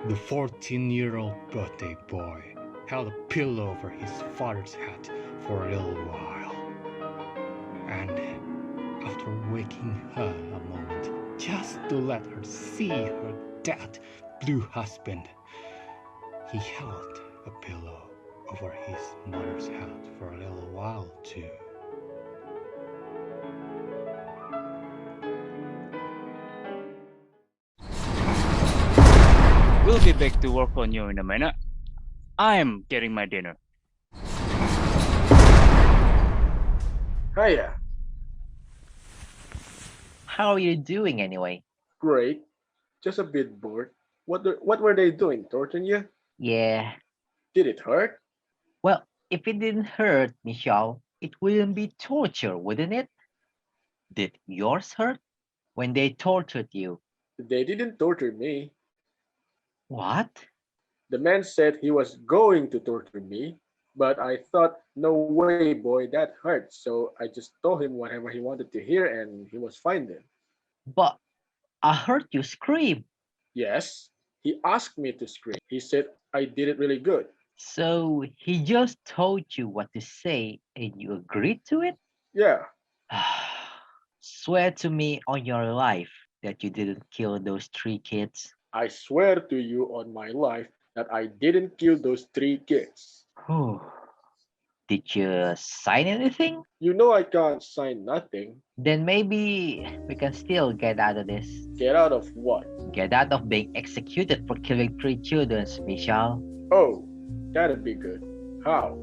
the 14-year-old birthday boy held a pillow over his father's head for a little while. And after waking her a moment just to let her see her dead blue husband, he held a pillow over his mother's head for a little while too. We'll be back to work on you in a minute. I'm getting my dinner. Hiya. How are you doing anyway? Great. Just a bit bored. What were they doing? Torturing you? Yeah. Did it hurt? Well, if it didn't hurt, Michal, it wouldn't be torture, wouldn't it? Did yours hurt when they tortured you? They didn't torture me. What? The man said he was going to torture me, but I thought, no way, boy, that hurts. So I just told him whatever he wanted to hear, and he was fine then. But I heard you scream. Yes, he asked me to scream. He said I did it really good. So he just told you what to say and you agreed to it? Yeah, Swear to me on your life that you didn't kill those 3 kids. I swear to you on my life that I didn't kill those 3 kids. Whew. Did you sign anything? You know I can't sign nothing. Then maybe we can still get out of this. Get out of what? Get out of being executed for killing 3 children, Michal. Oh, that'd be good. How?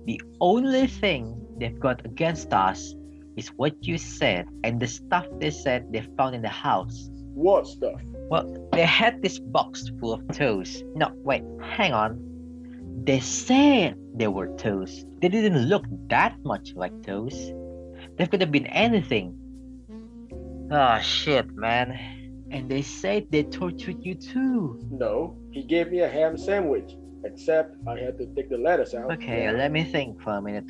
The only thing they've got against us is what you said and the stuff they said they found in the house. What stuff? Well, they had this box full of toes. No, wait, hang on. They said they were toes. They didn't look that much like toes. They could have been anything. Ah, shit, man. And they said they tortured you too. No, he gave me a ham sandwich. Except I had to take the lettuce out. Okay, let me think for a minute.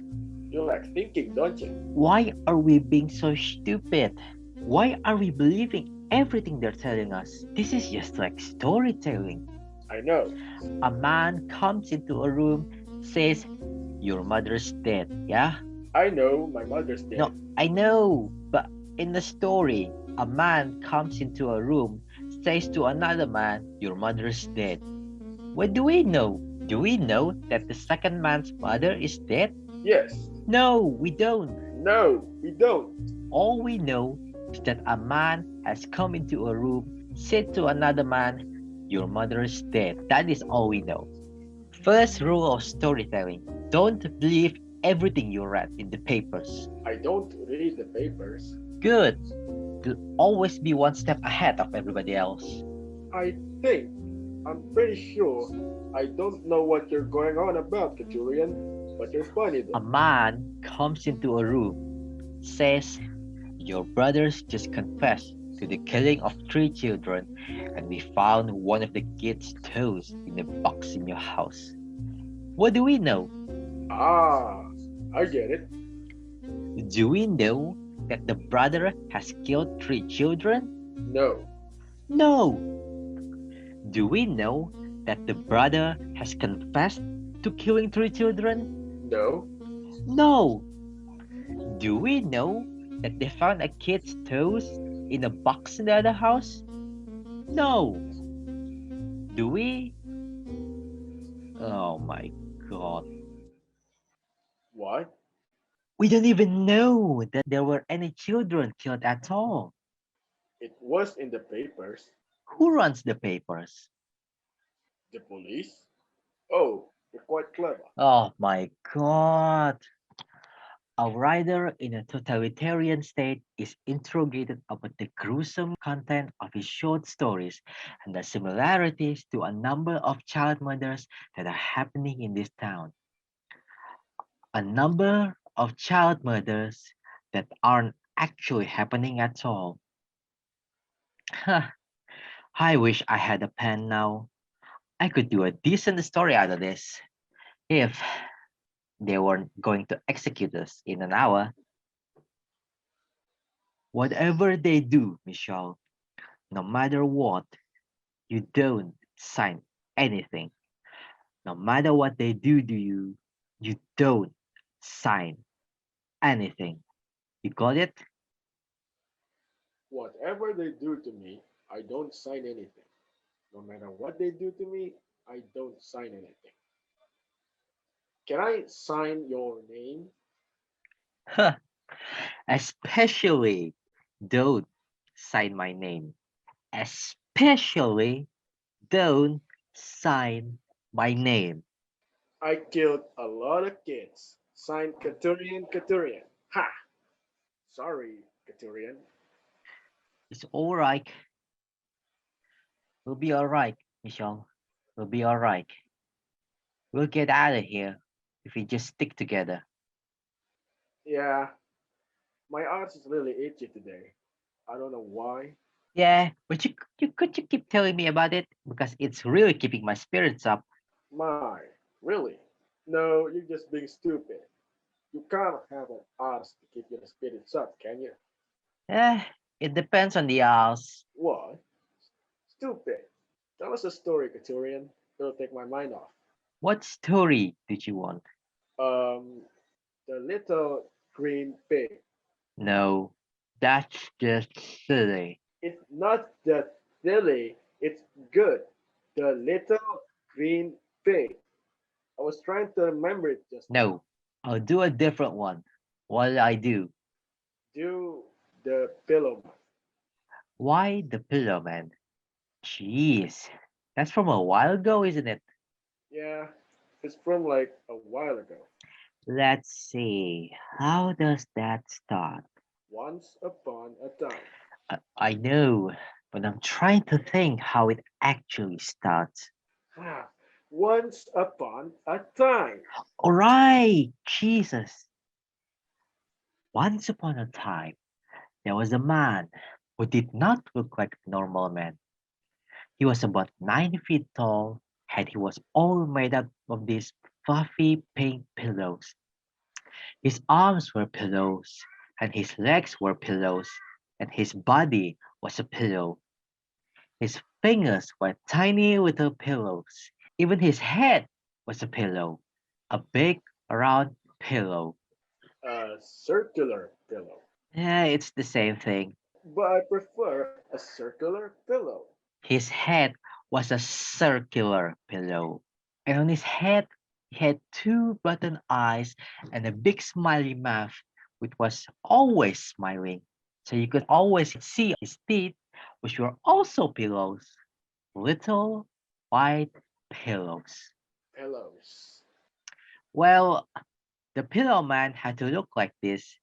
You like thinking, don't you? Why are we being so stupid? Why are we believing everything they're telling us? This is just like storytelling. I know. A man comes into a room, says, your mother's dead, yeah? I know my mother's dead. No, I know, but in the story, a man comes into a room, says to another man, your mother's dead. What do we know? Do we know that the second man's mother is dead? Yes. No, we don't. No, we don't. All we know is that a man has come into a room, said to another man, your mother is dead. That is all we know. First rule of storytelling, don't believe everything you read in the papers. I don't read the papers. Good. You'll always be one step ahead of everybody else. I think, I'm pretty sure, I don't know what you're going on about, Katurian, but you're funny A though. man comes into a room, says, your brothers just confessed to the killing of 3 children, and we found one of the kids' toes in a box in your house. What do we know? Ah, I get it. Do we know that the brother has killed 3 children? No. No. Do we know that the brother has confessed to killing 3 children? No. No. Do we know that they found a kid's toes in a box in the other house? No. Do we? Oh my god. What? We don't even know that there were any children killed at all. It was in the papers. Who runs the papers? The police? Oh, you're quite clever. Oh my god. A writer in a totalitarian state is interrogated about the gruesome content of his short stories and the similarities to a number of child murders that are happening in this town. A number of child murders that aren't actually happening at all. I wish I had a pen now. I could do a decent story out of this. If they weren't going to execute us in an hour. Whatever they do, Michelle, no matter what, you don't sign anything. No matter what they do to you, you don't sign anything. You got it? Whatever they do to me, I don't sign anything. No matter what they do to me, I don't sign anything. Can I sign your name? Huh. Especially don't sign my name. Especially don't sign my name. I killed a lot of kids. Signed Katurian Katurian. Ha! Sorry, Katurian. It's all right. We'll be all right, Michelle. We'll be all right. We'll get out of here if we just stick together. Yeah, my arse is really itchy today. I don't know why. Yeah, but you keep telling me about it because it's really keeping my spirits up. My, really? No, you're just being stupid. You can't have an arse to keep your spirits up, can you? Eh, it depends on the hours. What? Stupid. Tell us a story, Katurian. It'll take my mind off. What story did you want? Um, the little green pig. No, that's just silly. It's not that silly, it's good. The little green pig. I was trying to remember it just now. No, I'll do a different one. What did I do? Do the Pillowman. Why the Pillowman? Jeez, that's from a while ago, isn't it? Yeah, it's from like a while ago. Let's see. How does that start? Once upon a time. I know, but I'm trying to think how it actually starts. Ah, once upon a time. All right, Jesus. Once upon a time, there was a man who did not look like a normal man. He was about 9 feet tall, and he was all made up of these fluffy pink pillows. His arms were pillows, and his legs were pillows, and his body was a pillow. His fingers were tiny little pillows. Even his head was a pillow, a big round pillow. A circular pillow. Yeah, it's the same thing. But I prefer a circular pillow. His head was a circular pillow, and on his head he had two button eyes and a big smiley mouth, which was always smiling. So you could always see his teeth, which were also pillows, little white pillows. Pillows. Well, the pillow man had to look like this.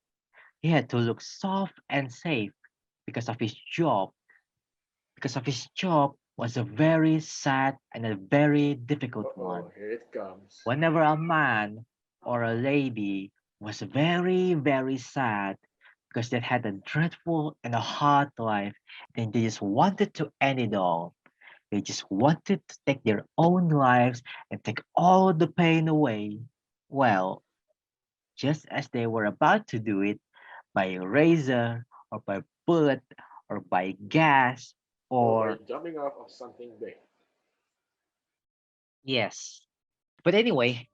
He had to look soft and safe because of his job. Because of his job was a very sad and a very difficult one. Uh-oh, here it comes. Whenever a man or a lady was very, very sad because they had a dreadful and a hard life, then they just wanted to end it all. They just wanted to take their own lives and take all the pain away. Well, just as they were about to do it by a razor or by bullet or by gas Or or by jumping off of something big. yes. But anyway,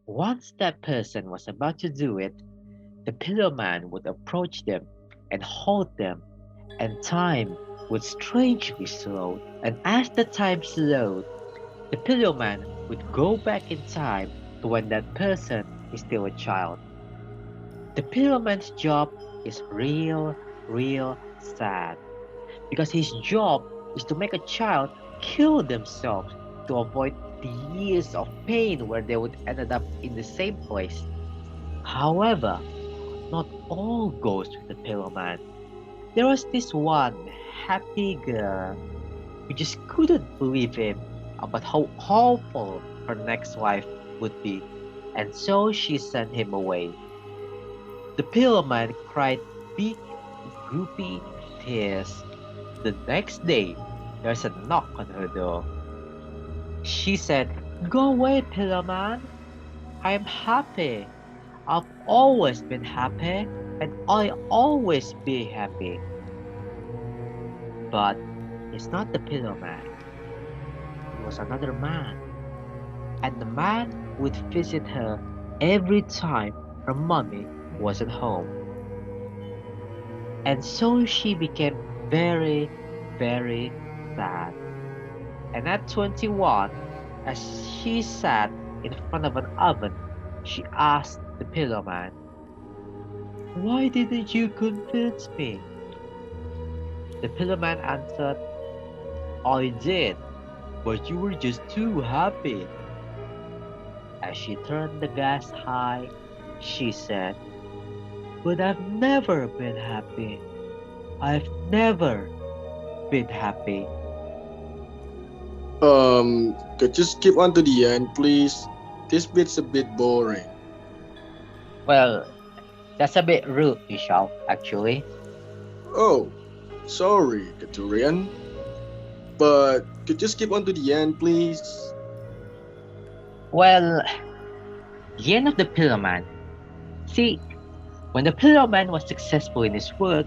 once that person was about to do it, the pillow man would approach them and hold them, and time would strangely slow. And as the time slowed, the pillow man would go back in time to when that person is still a child. The pillow man's job is real, real sad because his job is to make a child kill themselves to avoid the years of pain where they would end up in the same place. However, not all goes with the pillow man. There was this one happy girl who just couldn't believe him about how awful her next wife would be, and so she sent him away. The pillow man cried big, droopy tears. The next day, there's a knock on her door. She said, "Go away, pillow man." I am happy. I've always been happy, and I'll always be happy. But it's not the Pillowman. It was another man. And the man would visit her every time her mommy was at home. And so she became very, very sad. And at 21, as she sat in front of an oven, she asked the Pillowman, "Why didn't you convince me?" The Pillowman answered, "I did, but you were just too happy." As she turned the gas high, she said, "But I've never been happy. I've never been happy." Could you skip on to the end, please? This bit's a bit boring. Well, that's a bit rude, Michal, actually. Oh, sorry, Katurian. But could you skip on to the end, please? Well, the end of the Pillowman. See, when the Pillowman was successful in his work,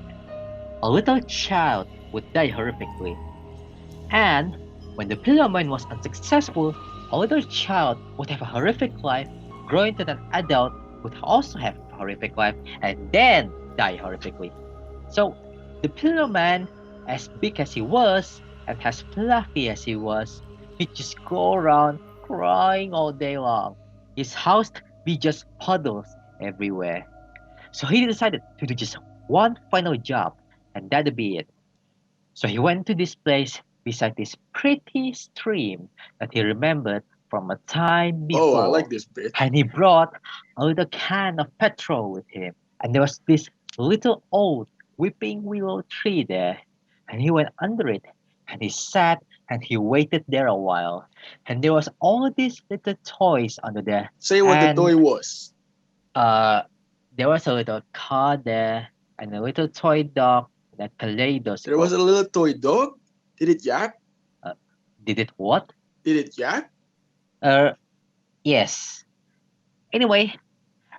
a little child would die horrifically. And when the Pillowman was unsuccessful, a little child would have a horrific life, grow into an adult, would also have a horrific life, and then die horrifically. So, the Pillowman, as big as he was, and as fluffy as he was, he'd just go around crying all day long. His house be just puddles everywhere. So he decided to do just one final job, and that'd be it. So he went to this place beside this pretty stream that he remembered from a time before. Oh, I like this bit. And he brought a little can of petrol with him. And there was this little old weeping willow tree there. And he went under it. And he sat and he waited there a while. And there was all these little toys under there. Say what And, the toy was. there was a little car there. And a little toy dog. That kaleidoscope. There was a little toy dog. Did it yap? Did it what? Did it yap? Yes. Anyway,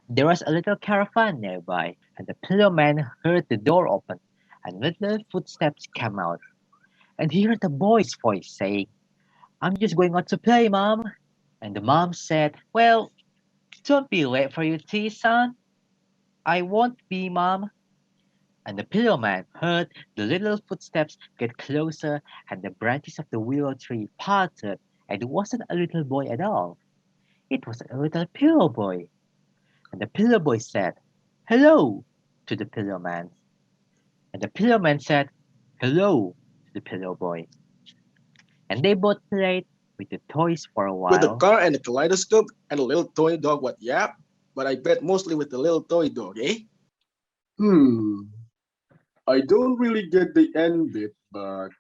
there was a little caravan nearby, and the Pillowman heard the door open, and little footsteps came out. And he heard a boy's voice saying, "I'm just going out to play, Mom." And the mom said, "Well, don't be late for your tea, son." "I won't be, Mom." And the Pillowman heard the little footsteps get closer, and the branches of the willow tree parted, and it wasn't a little boy at all. It was a little pillow boy. And the pillow boy said, "Hello," to the Pillowman. And the Pillowman said, "Hello," to the pillow boy. And they both played with the toys for a while. With the car and the kaleidoscope and the little toy dog what yap? But I bet mostly with the little toy dog, eh? I don't really get the end bit, but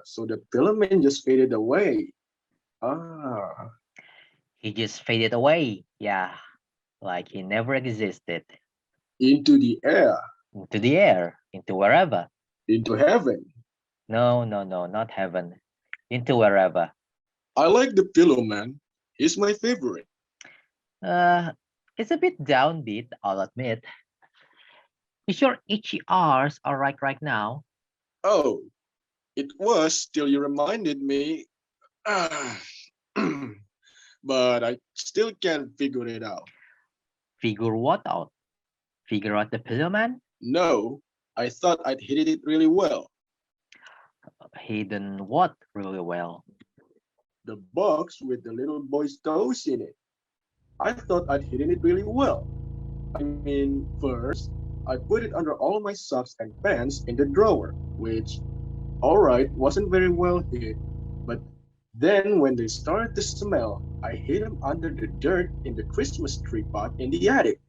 so the Pillowman just faded away. He just faded away, yeah, like he never existed. Into the air. Into the air, into wherever. Into heaven. No, not heaven. Into wherever. I like the Pillowman. He's my favorite. It's a bit downbeat, I'll admit. Is your itchy R's alright right now? Oh, it was till you reminded me. But I still can't figure it out. Figure what out? Figure out the Pillowman? No, I thought I'd hit it really well. Hidden what really well? The box with the little boy's toes in it. I thought I'd hidden it really well. I mean, first, I put it under all my socks and pants in the drawer, which, alright, wasn't very well hid. But then when they started to smell, I hid them under the dirt in the Christmas tree pot in the attic.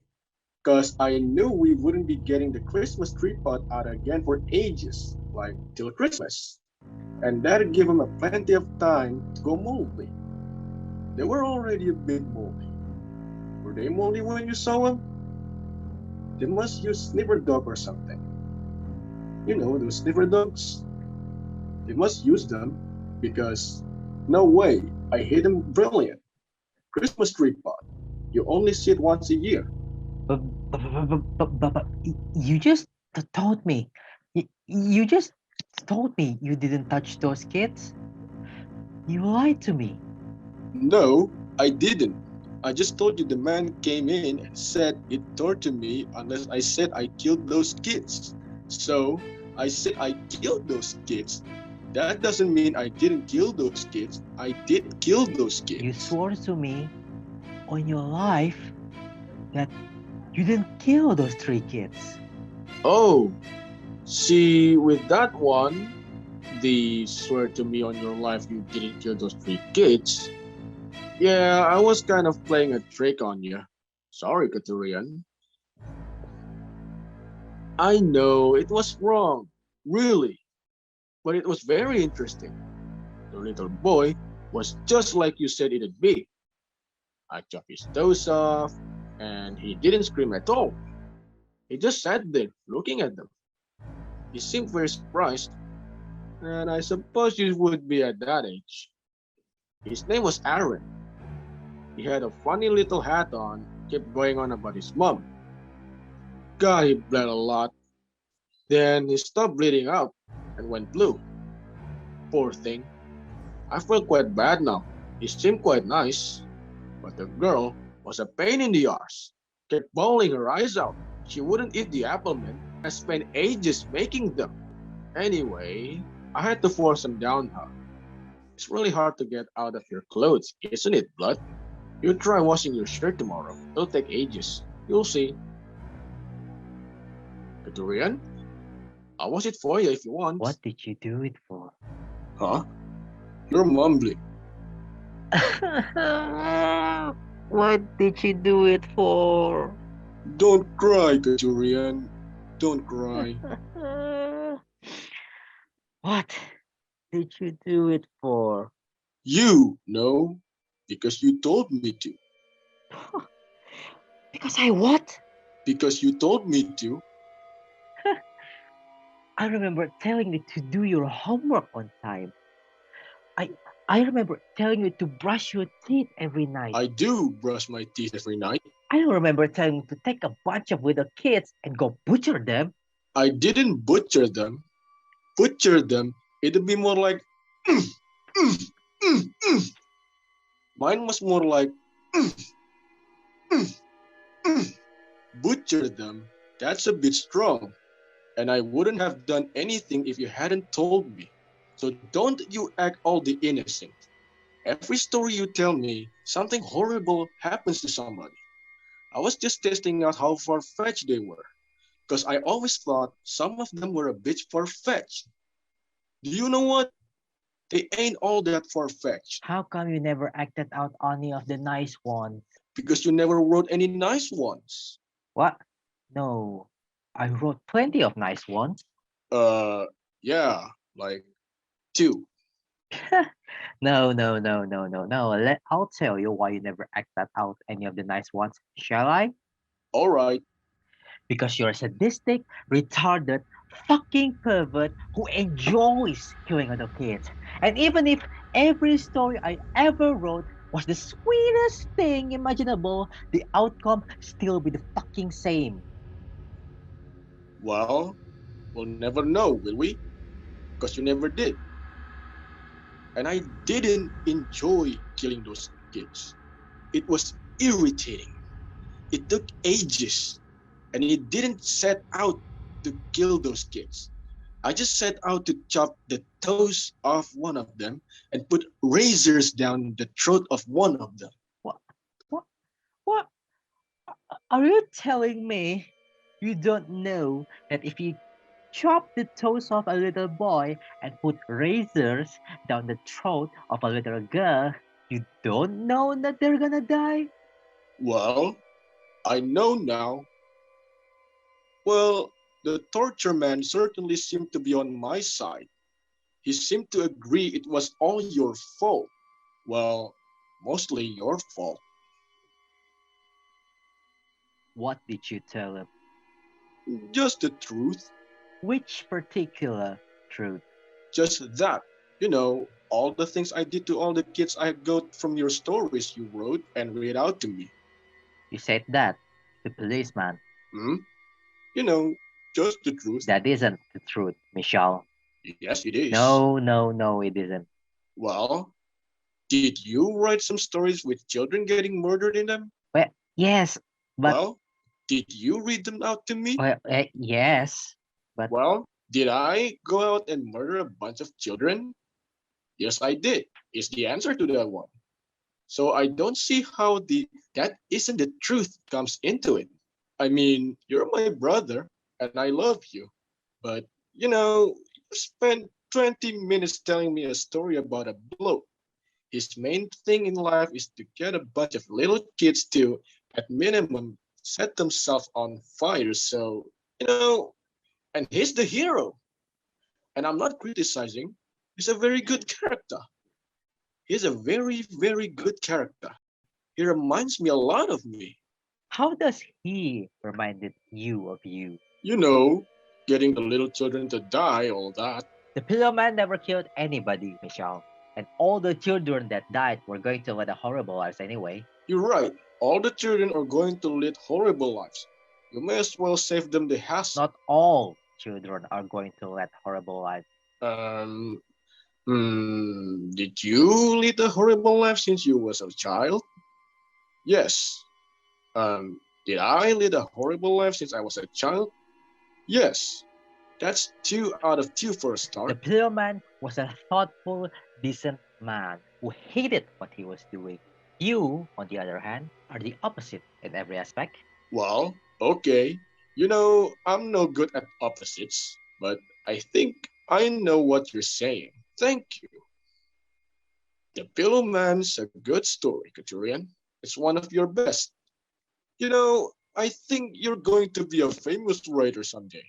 Because I knew we wouldn't be getting the Christmas tree pot out again for ages, like till Christmas. And that'd give them plenty of time to go moldy. They were already a bit moldy. Were they moldy when you saw them? They must use sniffer dog or something. You know, those sniffer dogs? They must use them because no way, I hit them brilliant. Christmas tree pot. You only see it once a year. But you just told me. You just told me you didn't touch those kids. You lied to me. No, I didn't. I just told you the man came in and said it tortured me unless I said I killed those kids. So I said I killed those kids. That doesn't mean I didn't kill those kids. I did kill those kids. You swore to me on your life that you didn't kill those 3 kids. Oh, see, with that one, the swear to me on your life you didn't kill those 3 kids. Yeah, I was kind of playing a trick on you. Sorry, Katurian. I know it was wrong, really, but it was very interesting. The little boy was just like you said it'd be. I chopped his toes off, and he didn't scream at all. He just sat there looking at them. He seemed very surprised, and I suppose you would be at that age. His name was Aaron. He had a funny little hat on, kept going on about his mom. God, he bled a lot. Then he stopped bleeding out and went blue. Poor thing. I feel quite bad now. He seemed quite nice, but the girl was a pain in the arse. Kept bawling her eyes out. She wouldn't eat the apple man. I spent ages making them. Anyway, I had to force them down her. It's really hard to get out of your clothes, isn't it, Blood? You try washing your shirt tomorrow. It'll take ages. You'll see. Katurian, I'll wash it for you if you want. What did you do it for? Huh? You're mumbling. What did you do it for? Don't cry, Katurian. Don't cry. What did you do it for? You know, because you told me to. Because I what? Because you told me to. I remember telling you to do your homework on time. I remember telling you to brush your teeth every night. I do brush my teeth every night. I remember telling you to take a bunch of little kids and go butcher them. I didn't butcher them. Butcher them, it'd be more like Mine was more like butcher them. That's a bit strong. And I wouldn't have done anything if you hadn't told me. So don't you act all the innocent. Every story you tell me, something horrible happens to somebody. I was just testing out how far-fetched they were, because I always thought some of them were a bit far-fetched. Do you know what? They ain't all that far-fetched. How come you never acted out any of the nice ones? Because you never wrote any nice ones. What? No, I wrote plenty of nice ones. Yeah, like 2. No. I'll tell you why you never acted out any of the nice ones, shall I? All right. Because you're a sadistic, retarded, fucking pervert who enjoys killing other kids. And even if every story I ever wrote was the sweetest thing imaginable, the outcome still be the fucking same. Well, we'll never know, will we? Because you never did. And I didn't enjoy killing those kids. It was irritating. It took ages. And it didn't set out to kill those kids. I just set out to chop the toes off one of them and put razors down the throat of one of them. What? Are you telling me you don't know that if you chop the toes off a little boy and put razors down the throat of a little girl, you don't know that they're gonna die? Well, I know now. Well, the torture man certainly seemed to be on my side. He seemed to agree it was all your fault. Well, mostly your fault. What did you tell him? Just the truth. Which particular truth? Just that. You know, All the things I did to all the kids I got from your stories you wrote and read out to me. You said that to policeman. Hmm? You know, just the truth. That isn't the truth, Michal. Yes, it is. No, it isn't. Well, did you write some stories with children getting murdered in them? Well, yes, but Well, did you read them out to me? yes, but Well, did I go out and murder a bunch of children? Yes, I did. Is the answer to that one. So I don't see how that isn't the truth comes into it. I mean, you're my brother and I love you. But, you spent 20 minutes telling me a story about a bloke. His main thing in life is to get a bunch of little kids to, at minimum, set themselves on fire. So, and he's the hero. And I'm not criticizing. He's a very good character. He's a very, very good character. He reminds me a lot of me. how does he reminded you of you? You know, getting the little children to die, all that. The Pillowman never killed anybody, Michal. And all the children that died were going to lead a horrible lives anyway. You're right. All the children are going to lead horrible lives. You may as well save them the hassle. Not all children are going to lead horrible lives. Did you lead a horrible life since you was a child? Yes. Did I lead a horrible life since I was a child? Yes. That's 2 out of 2 for a The start. Pillowman was a thoughtful, decent man who hated what he was doing. You, on the other hand, are the opposite in every aspect. Well, okay. I'm no good at opposites, but I think I know what you're saying. Thank you. The Pillowman's a good story, Katurian. It's one of your best. I think you're going to be a famous writer someday.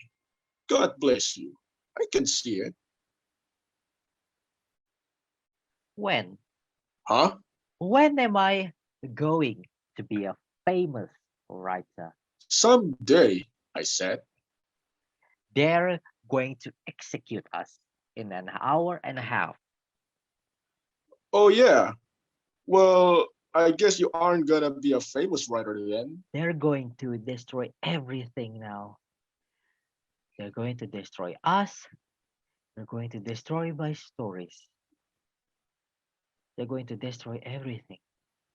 God bless you. I can see it. When? Huh? When am I going to be a famous writer? Someday, I said. They're going to execute us in an hour and a half. Oh, yeah. Well, I guess you aren't gonna be a famous writer then. They're going to destroy everything now. They're going to destroy us. They're going to destroy my stories. They're going to destroy everything.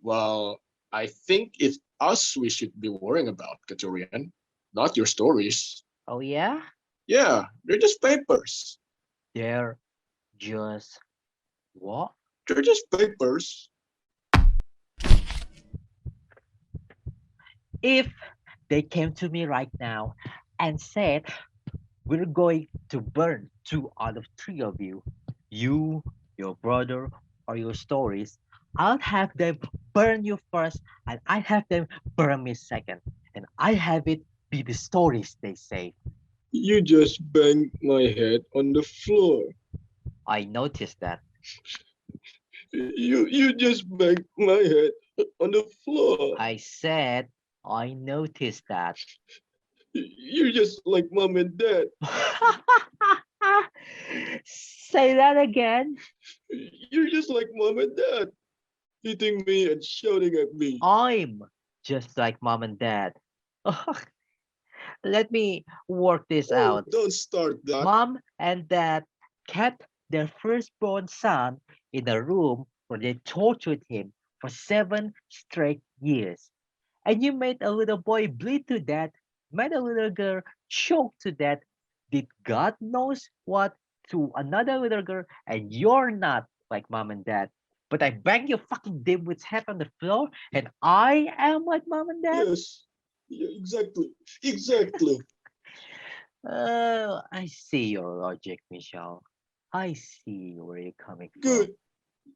Well, I think it's us we should be worrying about, Katurian, not your stories. Oh, yeah? Yeah, they're just papers. They're just what? They're just papers. If they came to me right now and said, we're going to burn 2 out of 3 of you, your brother, or your stories, I'll have them burn you first, and I have them burn me second, and I have it be the stories they say. You just banged my head on the floor. I noticed that. You just banged my head on the floor. I said, I noticed that. You're just like mom and dad. Say that again. You're just like mom and dad, hitting me and shouting at me. I'm just like mom and dad. Let me work this out. Don't start that. Mom and dad kept their firstborn son in a room where they tortured him for 7 straight years. And you made a little boy bleed to death, made a little girl choke to death, did God knows what to another little girl, and you're not like mom and dad. But I bang your fucking dimwit's head on the floor, and I am like mom and dad? Yes. Yeah, exactly. Oh, I see your logic, Michal. I see where you're coming from. Good.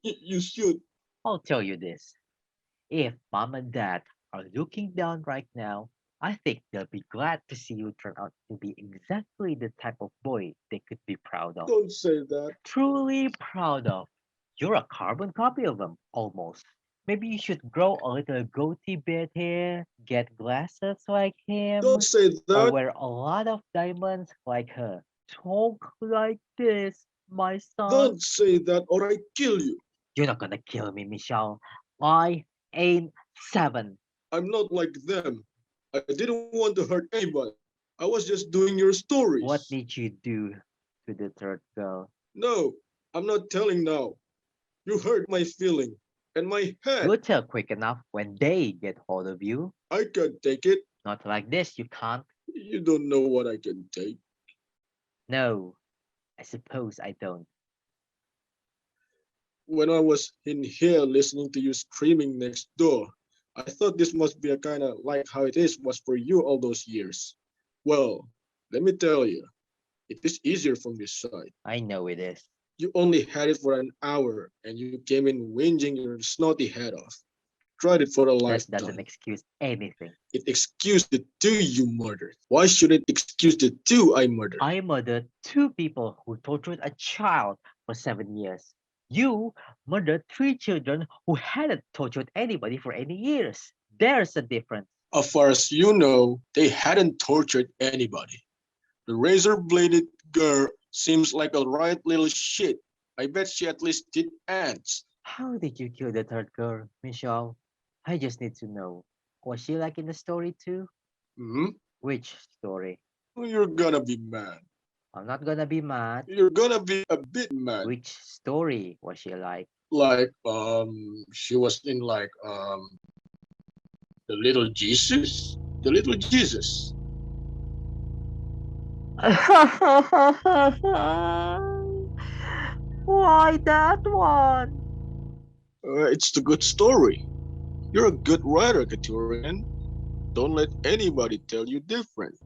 You should. I'll tell you this. If mom and dad are looking down right now, I think they'll be glad to see you turn out to be exactly the type of boy they could be proud of. Don't say that. Truly proud of. You're a carbon copy of them, almost. Maybe you should grow a little goatee beard hair, get glasses like him, Don't say or that. wear a lot of diamonds like her. Talk like this. my son. Don't say that or I kill you. You're not gonna kill me, Michal. I ain't 7. I'm not like them. I didn't want to hurt anybody. I was just doing your What stories. did you do to the third girl? No, I'm not telling now. You hurt my feeling and my head. Go tell quick enough when they get hold of you. I can't take it. Not like this, you can't. You don't know what I can take. No, I suppose I don't. When I was in here listening to you screaming next door, I thought this must be a kind of like how it is was for you all those years. Well, let me tell you, it is easier from this side. I know it is. You only had it for an hour and you came in whinging your snotty head off. Tried it for a That doesn't lifetime. excuse anything. It excused the two you murdered. Why should it excuse the two I murdered? I murdered 2 people who tortured a child for 7 years. You murdered 3 children who hadn't tortured anybody for any years. There's a difference. As far as you know, they hadn't tortured anybody. The razor-bladed girl seems like a right little shit. I bet she at least did ants. How did you kill the third girl, Michelle? I just need to know. Was she like in the story too? Hmm? Which story? You're gonna be mad. I'm not gonna be mad. You're gonna be a bit mad. Which story was she like? Like, she was in like, the little Jesus? The little Jesus. Why that one? It's the good story. You're a good writer, Katurian. Don't let anybody tell you different.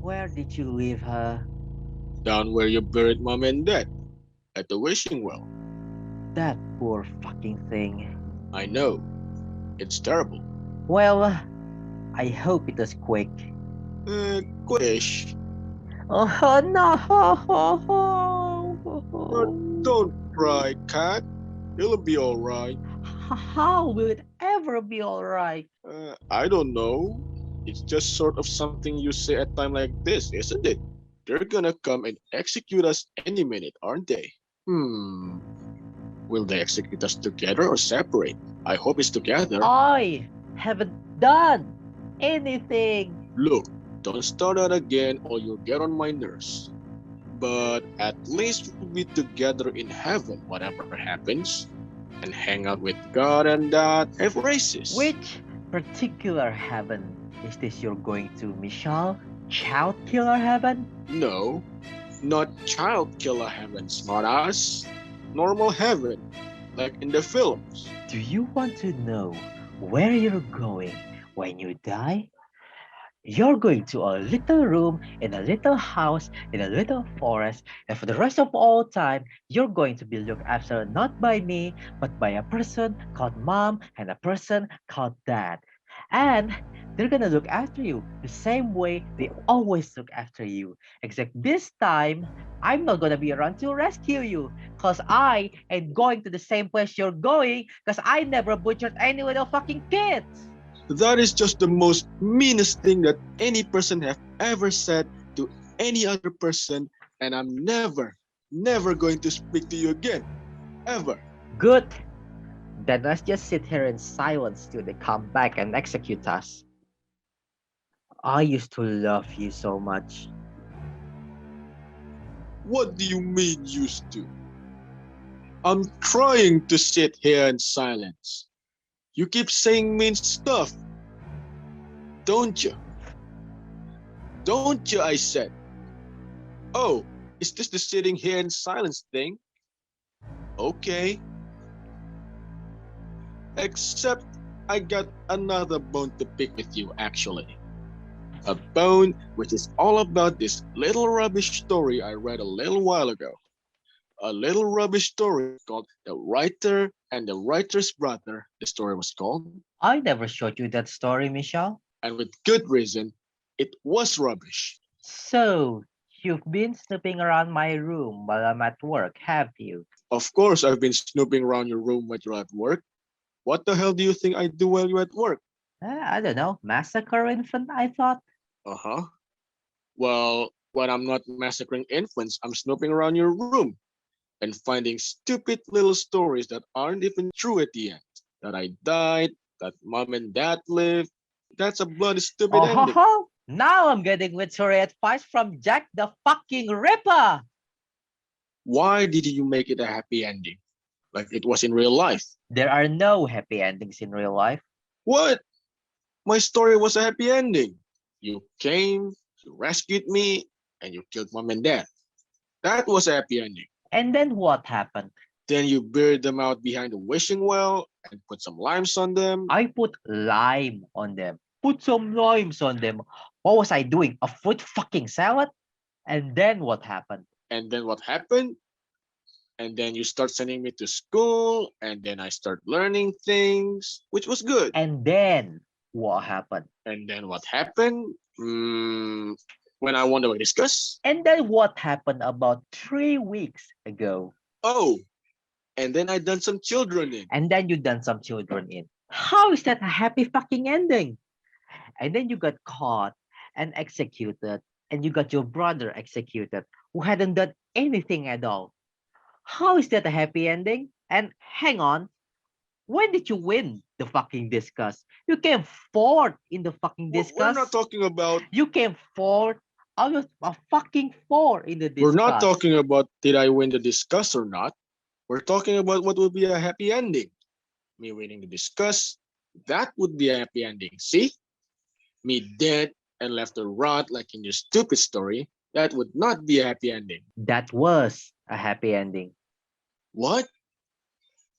Where did you leave her? Down where you buried mom and dad, at the wishing well. That poor fucking thing. I know. It's terrible. Well, I hope it was quick. Quish. Oh no! Don't cry, cat. It'll be alright. How will it ever be alright? I don't know. It's just sort of something you say at time like this, isn't it? They're gonna come and execute us any minute, aren't they? Will they execute us together or separate? I hope it's together. I haven't done anything. Look, don't start that again or you'll get on my nerves. But at least we'll be together in heaven, whatever happens. And hang out with God and have races. Which particular heaven is this you're going to, Michal? Child killer heaven? No, not child killer heaven, smartass. Normal heaven, like in the films. Do you want to know where you're going when you die? You're going to a little room in a little house in a little forest, and for the rest of all time, you're going to be looked after not by me, but by a person called mom and a person called dad. And they're gonna look after you the same way they always look after you. Except this time, I'm not gonna be around to rescue you, cause I ain't going to the same place you're going, cause I never butchered any little fucking kids. That is just the most meanest thing that any person have ever said to any other person, and I'm never going to speak to you again. Ever. Good. Then let's just sit here in silence till they come back and execute us. I used to love you so much. What do you mean used to? I'm trying to sit here in silence. You keep saying mean stuff. Don't you? Don't you, I said. Oh, is this the sitting here in silence thing? Okay. Except I got another bone to pick with you, actually. A bone which is all about this little rubbish story I read a little while ago. A little rubbish story called The Writer and the Writer's Brother, the story was called. I never showed you that story, Michelle. And with good reason, it was rubbish. So, you've been snooping around my room while I'm at work, have you? Of course, I've been snooping around your room when you're at work. What the hell do you think I do while you're at work? I don't know. Massacre infant, I thought. Well, when I'm not massacring infants, I'm snooping around your room. and finding stupid little stories that aren't even true at the end. That I died, that mom and dad lived. That's a bloody stupid Oh, ho, ending. ho. Now I'm getting literary advice from Jack the fucking Ripper. Why did you make it a happy ending? Like it was in real life. There are no happy endings in real life. What? My story was a happy ending. You came, you rescued me, and you killed mom and dad. That was a happy ending. And then what happened? Then you buried them out behind the wishing well and put some limes on them. I put lime on them. Put some limes on them. What was I doing? A fruit fucking salad? And then what happened? And then what happened? And then you start sending me to school, and then I start learning things, which was good. And then what happened? And then what happened? When I won the discuss. And then what happened about 3 weeks ago? Oh, and then I done some children in. And then you done some children in. How is that a happy fucking ending? And then you got caught and executed, and you got your brother executed who hadn't done anything at all. How is that a happy ending? And hang on, when did you win the fucking discuss? You came fourth in the fucking discuss. We're not talking about. You came fourth out of a fucking four in the discuss. We're not talking about did I win the discuss or not. We're talking about what would be a happy ending. Me winning the discuss, that would be a happy ending. See? Me dead and left to rot like in your stupid story, that would not be a happy ending. That was a happy ending. What?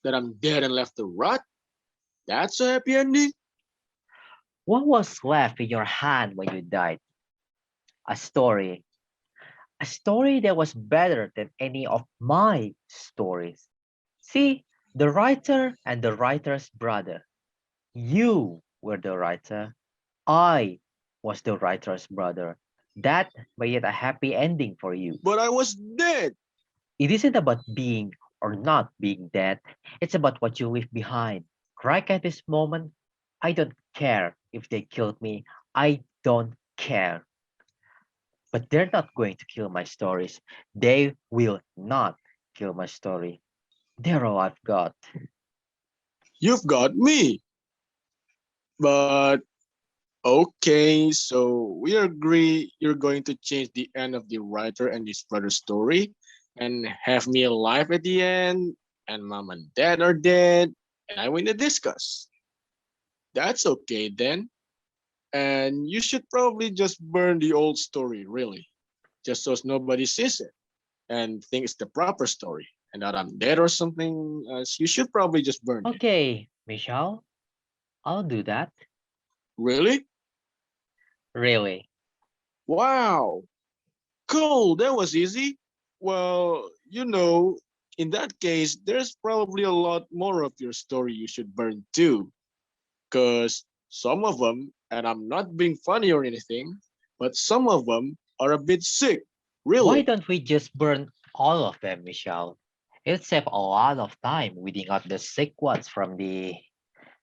That I'm dead and left to rot? That's a happy ending? What was left in your hand when you died? A story. A story that was better than any of my stories. See, the writer and the writer's brother. You were the writer. I was the writer's brother. That made it a happy ending for you. But I was dead. It isn't about being or not being dead. It's about what you leave behind. Right at this moment, I don't care if they killed me. I don't care. But they're not going to kill my stories. They will not kill my story. They're all I've got. You've got me. But okay, so we agree you're going to change the end of the writer and his brother's story and have me alive at the end, and mom and dad are dead, and I win the discuss. That's okay then. And you should probably just burn the old story, really, just so nobody sees it and thinks it's the proper story and that I'm dead or something. You should probably just burn it. Okay, Michal, I'll do that. Really? Really. Wow. Cool, that was easy. Well, in that case, there's probably a lot more of your story you should burn too. Because some of them, and I'm not being funny or anything, but some of them are a bit sick. Really? Why don't we just burn all of them, Michal? It'll save a lot of time weeding out the sick ones from the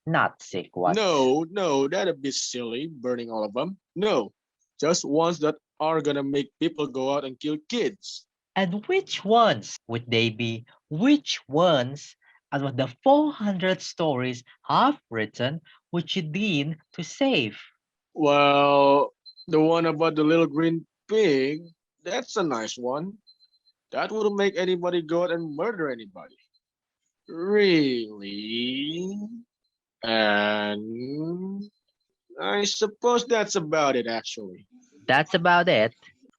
not sick ones. No, that'd be silly, burning all of them. No, just ones that are gonna make people go out and kill kids. And which ones would they be? Which ones out of the 400 stories I've written would you deem to save? Well, the one about the little green pig, that's a nice one. That wouldn't make anybody go out and murder anybody. Really? And I suppose that's about it, actually. That's about it.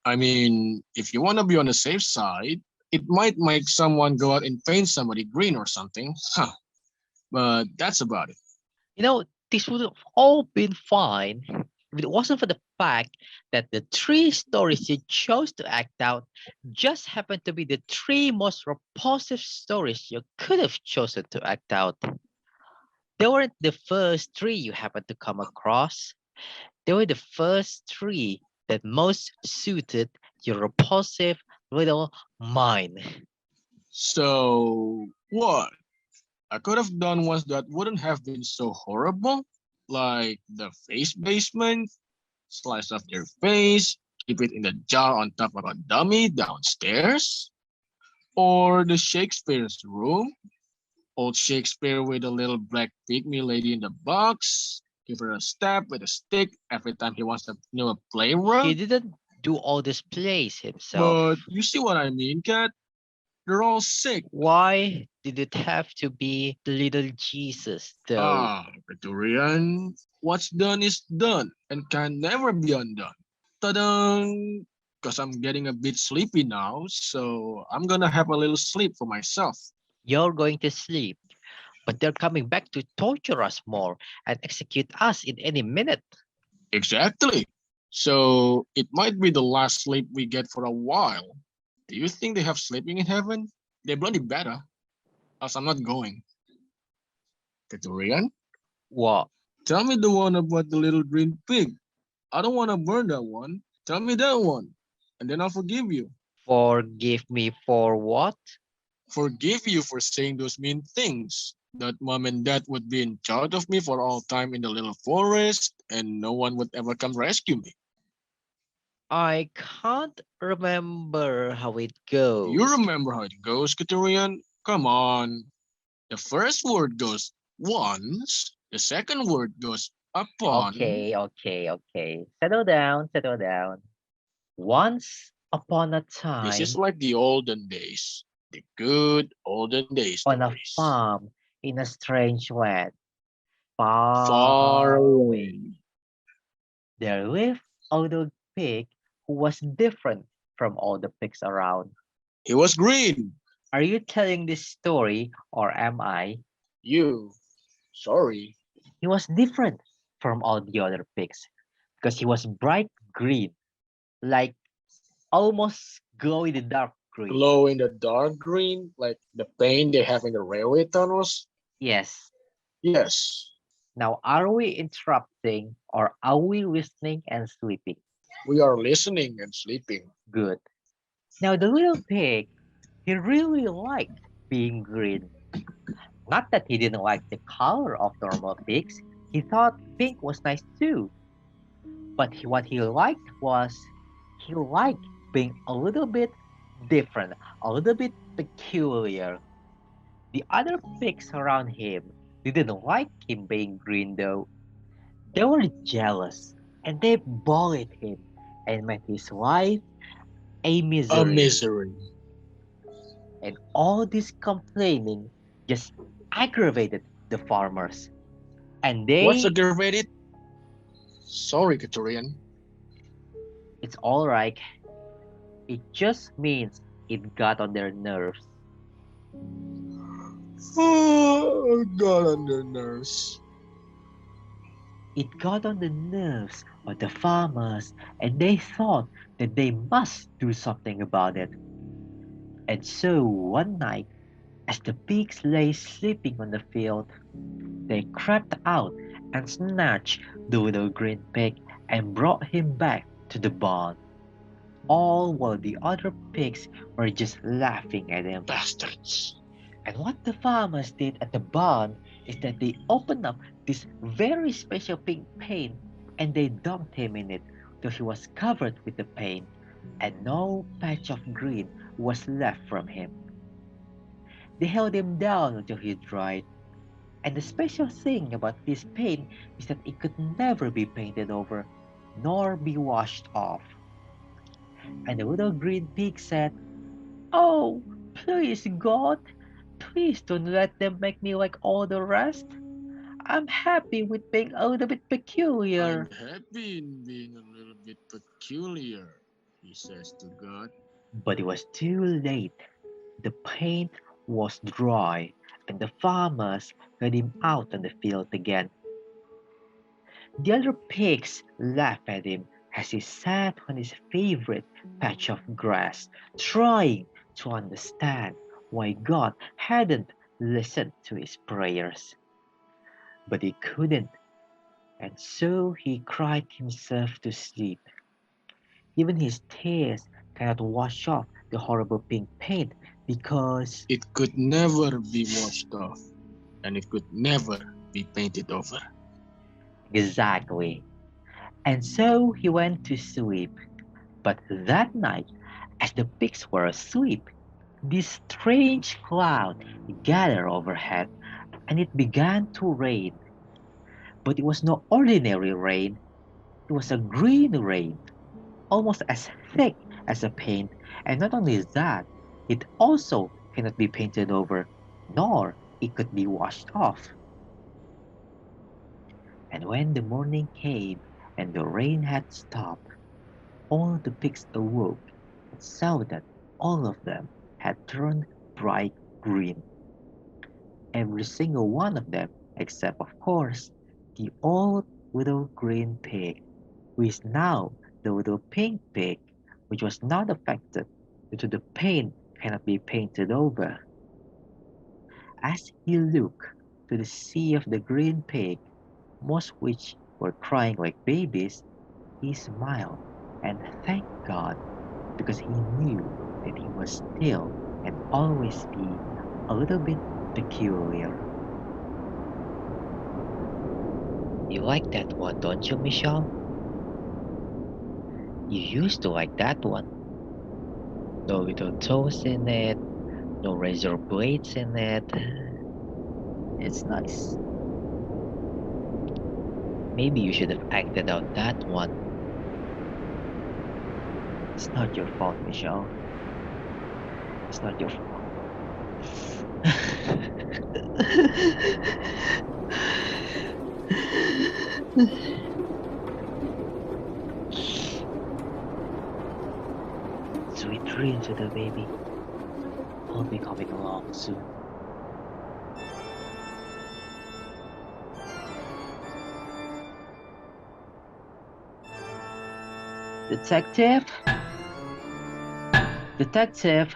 I mean, if you want to be on the safe side, it might make someone go out and paint somebody green or something. Huh. But that's about it. This would have all been fine if it wasn't for the fact that the 3 stories you chose to act out just happened to be the 3 most repulsive stories you could have chosen to act out. They weren't the first 3 you happened to come across. They were the first 3 that most suited your repulsive little mind. So, what? I could have done ones that wouldn't have been so horrible, like the face basement, slice off their face, keep it in the jar on top of a dummy downstairs. Or the Shakespeare's room? Old Shakespeare with a little black pygmy lady in the box. Give her a stab with a stick every time he wants to know a play He run. didn't do all this plays himself. But you see what I mean, Kat? They're all sick. Why did it have to be the little Jesus, though? Katurian, what's done is done and can never be undone. Ta-dang! Because I'm getting a bit sleepy now, so I'm gonna have a little sleep for myself. You're going to sleep, but they're coming back to torture us more and execute us in any minute. Exactly. So it might be the last sleep we get for a while. Do you think they have sleeping in heaven? They bloody better, else I'm not going. Katurian, What? tell me the one about the little green pig. I don't want to burn that one. Tell me that one, and then I'll forgive you. Forgive me for what? Forgive you for saying those mean things. That mom and dad would be in charge of me for all time in the little forest, and no one would ever come rescue me. I can't remember how it goes. You remember how it goes, Katurian? Come on. The first word goes once, the second word goes upon. Okay. Settle down, settle down. Once upon a time, This is like the olden days, the good olden days on a stories. farm in a strange land, Far far away, away. there lived a little pig who was different from all the pigs around. He was green. Are you telling this story or am I? You. Sorry. He was different from all the other pigs because he was bright green, like almost glow in the dark green. Glow in the dark green, like the paint they have in the railway tunnels. Yes. Yes. Now, are we interrupting or are we listening and sleeping? We are listening and sleeping. Good. Now, the little pig, he really liked being green. Not that he didn't like the color of normal pigs, he thought pink was nice too. But what he liked was he liked being a little bit different, a little bit peculiar. The other pigs around him didn't like him being green though. They were jealous and they bullied him and made his life a misery. A misery. And all this complaining just aggravated the farmers. And they... What's aggravated? Sorry, Katurian. It's alright. It just means it got on their nerves. Oh, got on their nerves. It got on the nerves of the farmers and they thought that they must do something about it. And so one night, as the pigs lay sleeping on the field, they crept out and snatched the little green pig and brought him back to the barn. All while the other pigs were just laughing at him. Bastards. And what the farmers did at the barn is that they opened up this very special pink paint and they dumped him in it till he was covered with the paint and no patch of green was left from him. They held him down until he dried. And the special thing about this paint is that it could never be painted over, nor be washed off. And the little green pig said, "Oh, please God, please don't let them make me like all the rest. I'm happy with being a little bit peculiar." I'm happy in being a little bit peculiar, he says to God. But it was too late. The paint was dry and the farmers led him out on the field again. The other pigs laughed at him as he sat on his favorite patch of grass, trying to understand why God hadn't listened to his prayers. But he couldn't, and so he cried himself to sleep. Even his tears cannot wash off the horrible pink paint because it could never be washed off, and it could never be painted over. Exactly. And so he went to sleep. But that night, as the pigs were asleep, This strange cloud gathered overhead and it began to rain. But it was no ordinary rain, it was a green rain, almost as thick as a paint, and not only that, it also cannot be painted over, nor it could be washed off. And when the morning came and the rain had stopped, all the pigs awoke and saw that all of them had turned bright green. Every single one of them, except of course, the old little green pig, who is now the little pink pig, which was not affected due to the paint cannot be painted over. As he looked to the sea of the green pig, most which were crying like babies, he smiled and thanked God because he knew that he was still and always be a little bit peculiar. You like that one, don't you, Michal? You used to like that one. No little toes in it, no razor blades in it. It's nice. Maybe you should have acted out that one. It's not your fault, Michelle. It's not your fault. Sweet dreams, little baby. I'll be coming along soon. Detective? Detective,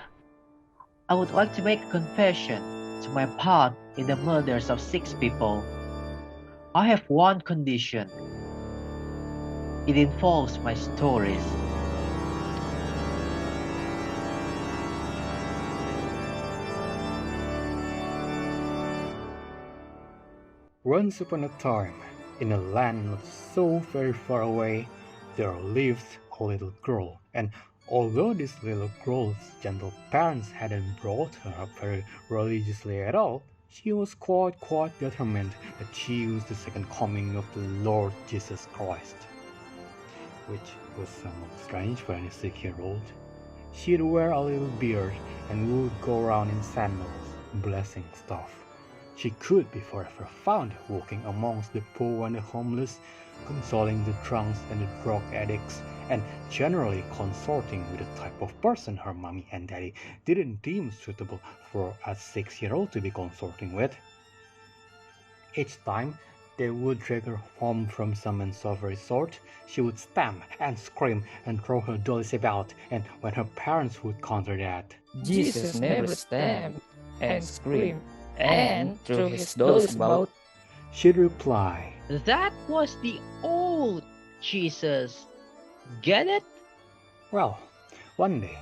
I would like to make a confession to my part in the murders of 6 people. I have one condition. It involves my stories. Once upon a time, in a land not so very far away, there lived a little girl, and although this little girl's gentle parents hadn't brought her up very religiously at all, she was quite determined that she was the second coming of the Lord Jesus Christ, which was somewhat strange for any 6-year-old. She'd wear a little beard and would go around in sandals, blessing stuff. She could be forever found walking amongst the poor and the homeless, consoling the drunks and the drug addicts, and generally consorting with the type of person her mommy and daddy didn't deem suitable for a 6-year-old to be consorting with. Each time they would drag her home from some unsavory resort, she would stamp and scream and throw her dollies about, and when her parents would counter that, Jesus never stamped and screamed and threw his dolls about. she'd reply, That was the old Jesus. Get it? well, one day,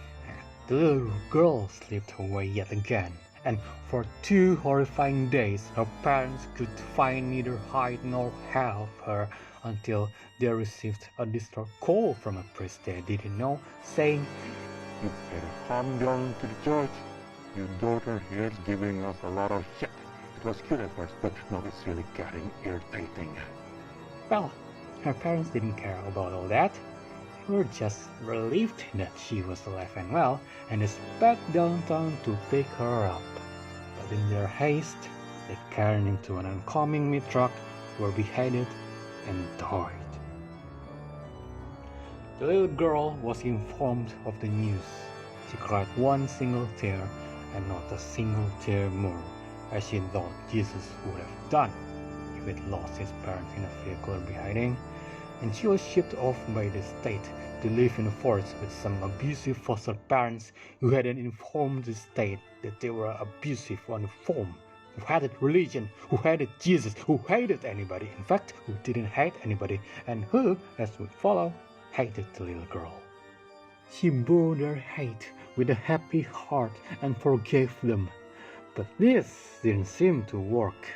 the little girl slipped away yet again, and for 2 horrifying days her parents could find neither hide nor hair of her until they received a distraught call from a priest they didn't know, saying, You better come down to the church. Your daughter here is giving us a lot of shit. It was cute at first, but now it's really getting irritating. well, her parents didn't care about all that. They were just relieved that she was alive and well, and they sped downtown to pick her up. But in their haste, they carried into an oncoming meat truck, were beheaded, and died. The little girl was informed of the news. She cried one single tear, and not a single tear more, as she thought Jesus would have done if he'd lost his parents in a vehicular beheading, and she was shipped off by the state to live in the forest with some abusive foster parents who hadn't informed the state that they were abusive on the form, who hated religion, who hated Jesus, who hated anybody, in fact, who didn't hate anybody, and who, as would follow, hated the little girl. She bore their hate with a happy heart and forgave them. But this didn't seem to work.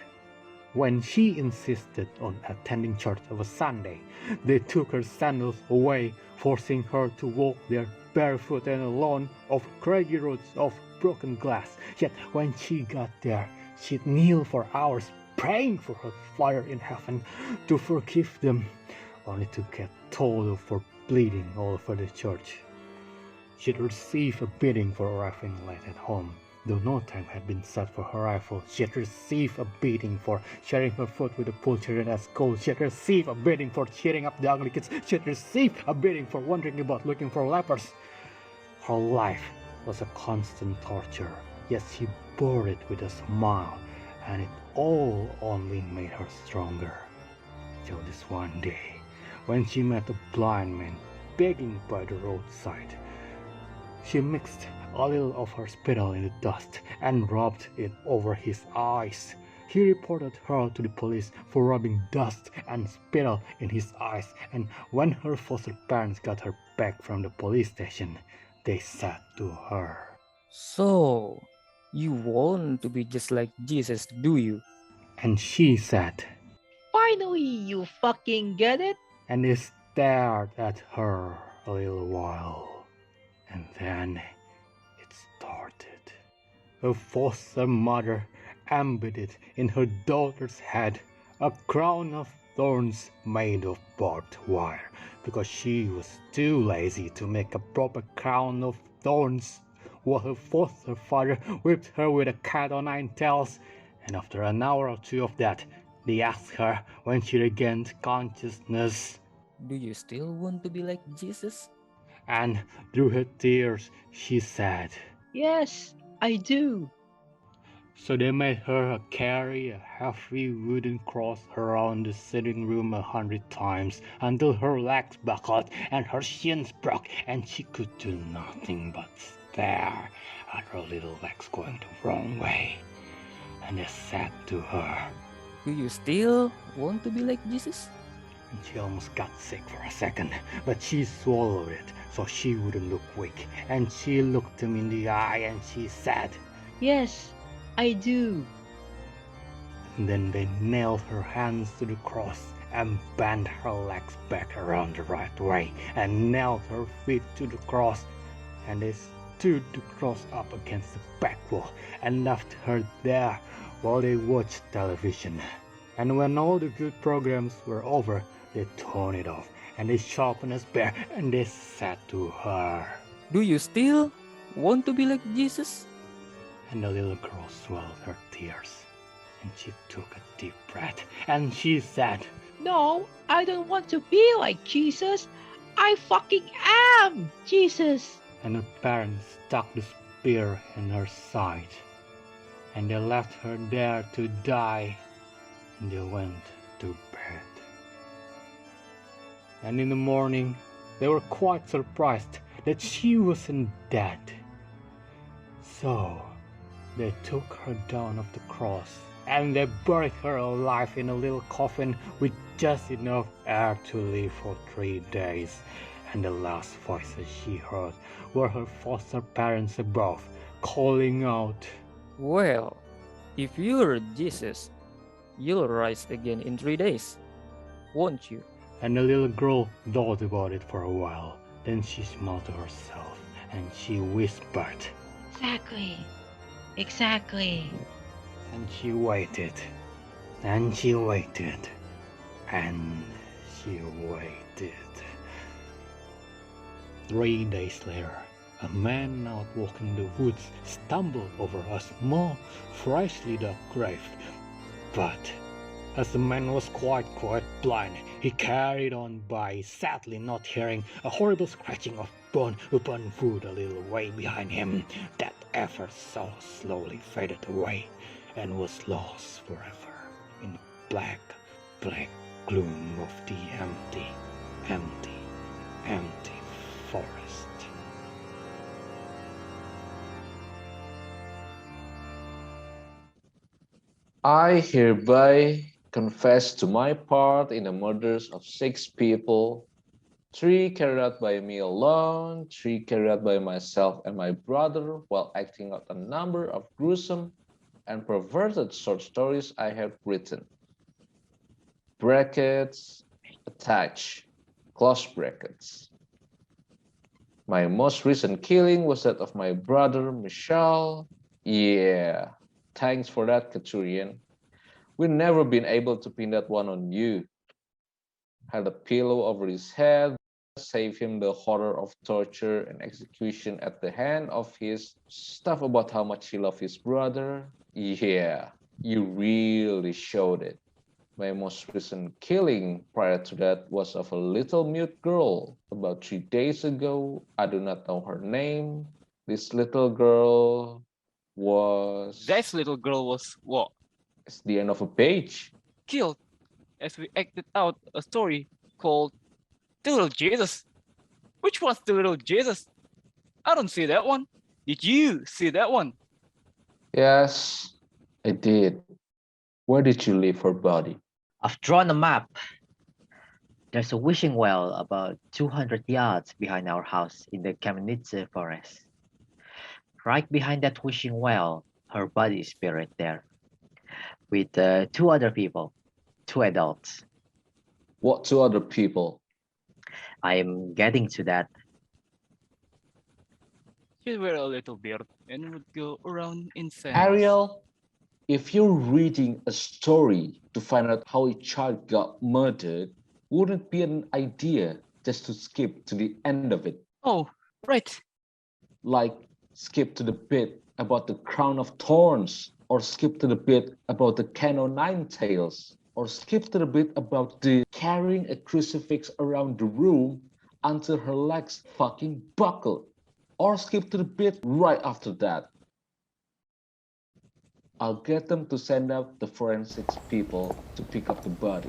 when she insisted on attending church of a Sunday, they took her sandals away, forcing her to walk there barefoot and alone over crazy roads of broken glass. Yet when she got there, she'd kneel for hours praying for her Father in heaven to forgive them, only to get told for bleeding all over the church. She'd receive a beating for arriving late at home. Though no time had been set for her arrival, she had received a beating for sharing her food with the poor children at school. She had received a beating for cheering up the ugly kids. She had received a beating for wandering about looking for lepers. Her life was a constant torture, yet she bore it with a smile, and it all only made her stronger. Till this one day, when she met a blind man begging by the roadside, she mixed a little of her spittle in the dust and rubbed it over his eyes. He reported her to the police for rubbing dust and spittle in his eyes, and when her foster parents got her back from the police station, they said to her, So, you want to be just like Jesus, do you? and she said, Finally, you fucking get it? and they stared at her a little while, and then it started. A foster mother embedded in her daughter's head a crown of thorns made of barbed wire, because she was too lazy to make a proper crown of thorns, while her foster father whipped her with a cat o' nine tails. And after an hour or two of that, they asked her when she regained consciousness, Do you still want to be like Jesus? and through her tears she said, Yes, I do. So they made her carry a heavy wooden cross around the sitting room 100 times until her legs buckled and her shins broke, and she could do nothing but stare at her little legs going the wrong way. And they said to her, Do you still want to be like Jesus? and she almost got sick for a second, but she swallowed it so she wouldn't look weak, and she looked him in the eye and she said, Yes, I do. and then they nailed her hands to the cross and bent her legs back around the right way and nailed her feet to the cross, and they stood the cross up against the back wall and left her there while they watched television. And when all the good programs were over, they turned it off and they sharpened a spear and they said to her, Do you still want to be like Jesus? and the little girl swallowed her tears and she took a deep breath and she said, No, I don't want to be like Jesus. I fucking am Jesus. and her parents stuck the spear in her side, and they left her there to die, and they went to bed. And in the morning, they were quite surprised that she wasn't dead. So, they took her down off the cross, and they buried her alive in a little coffin with just enough air to live for 3 days. And the last voices she heard were her foster parents above, calling out, Well, if you're Jesus, you'll rise again in 3 days, won't you? and the little girl thought about it for a while. Then she smiled to herself, and she whispered, Exactly. Exactly. and she waited, and she waited, and she waited. 3 days later, a man out walking the woods stumbled over a small, freshly dug grave. But as the man was quite blind, he carried on by, sadly not hearing a horrible scratching of bone upon wood a little way behind him that ever so slowly faded away and was lost forever in the black, black gloom of the empty, empty, empty forest. I hereby confess to my part in the murders of 6 people, 3 carried out by me alone, 3 carried out by myself and my brother, while acting out a number of gruesome and perverted short stories I have written. brackets, attach, close brackets. My most recent killing was that of my brother Michal. Yeah, thanks for that, Katurian. We've never been able to pin that one on you. Had a pillow over his head, save him the horror of torture and execution at the hand of his stuff about how much he loved his brother. Yeah, you really showed it. My most recent killing prior to that was of a little mute girl about 3 days ago. I do not know her name. This little girl was. That little girl was what? It's the end of a page. Killed as we acted out a story called The Little Jesus. Which was the little Jesus? I don't see that one. Did you see that one? Yes, I did. Where did you leave her body? I've drawn a map. There's a wishing well about 200 yards behind our house in the Kamenitsa forest. Right behind that wishing well, her body is buried there with two other people, two adults. What two other people? I'm getting to that. She'd wear a little beard and would go around in sandals. Ariel, if you're reading a story to find out how a child got murdered, wouldn't it be an idea just to skip to the end of it? Oh, right. Like skip to the bit about the crown of thorns, or skip to the bit about the canine tails, or skip to the bit about the carrying a crucifix around the room until her legs fucking buckle, or skip to the bit right after that. I'll get them to send out the forensics people to pick up the body.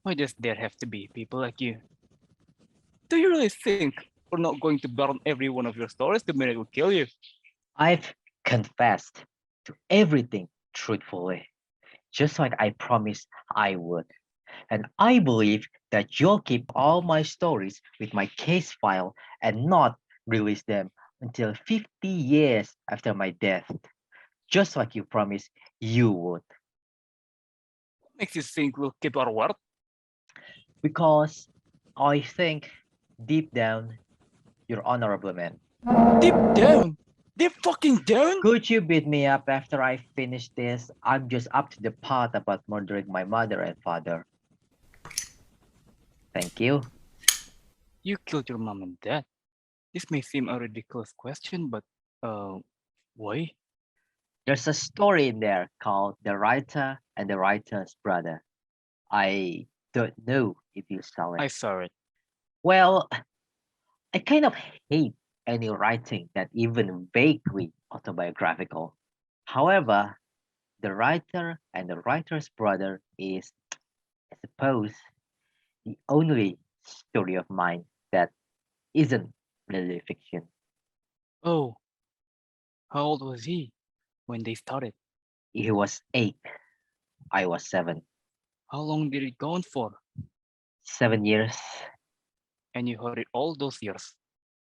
Why does there have to be people like you? Do you really think we're not going to burn every one of your stories the minute we kill you? I've confessed to everything truthfully, just like I promised I would. And I believe that you'll keep all my stories with my case file and not release them until 50 years after my death, just like you promised you would. What makes you think we'll keep our word? Because I think deep down, you're honorable man. Deep down? Deep fucking down? Could you beat me up after I finish this? I'm just up to the part about murdering my mother and father. Thank you. You killed your mom and dad. This may seem a ridiculous question, but why? There's a story in there called The Writer and the Writer's Brother. I don't know if you saw it. I saw it. Well, I kind of hate any writing that even vaguely autobiographical. However, The Writer and the Writer's Brother is, I suppose, the only story of mine that isn't really fiction. Oh, how old was he when they started? He was 8. I was 7. How long did it go on for? 7 years. And you heard it all those years.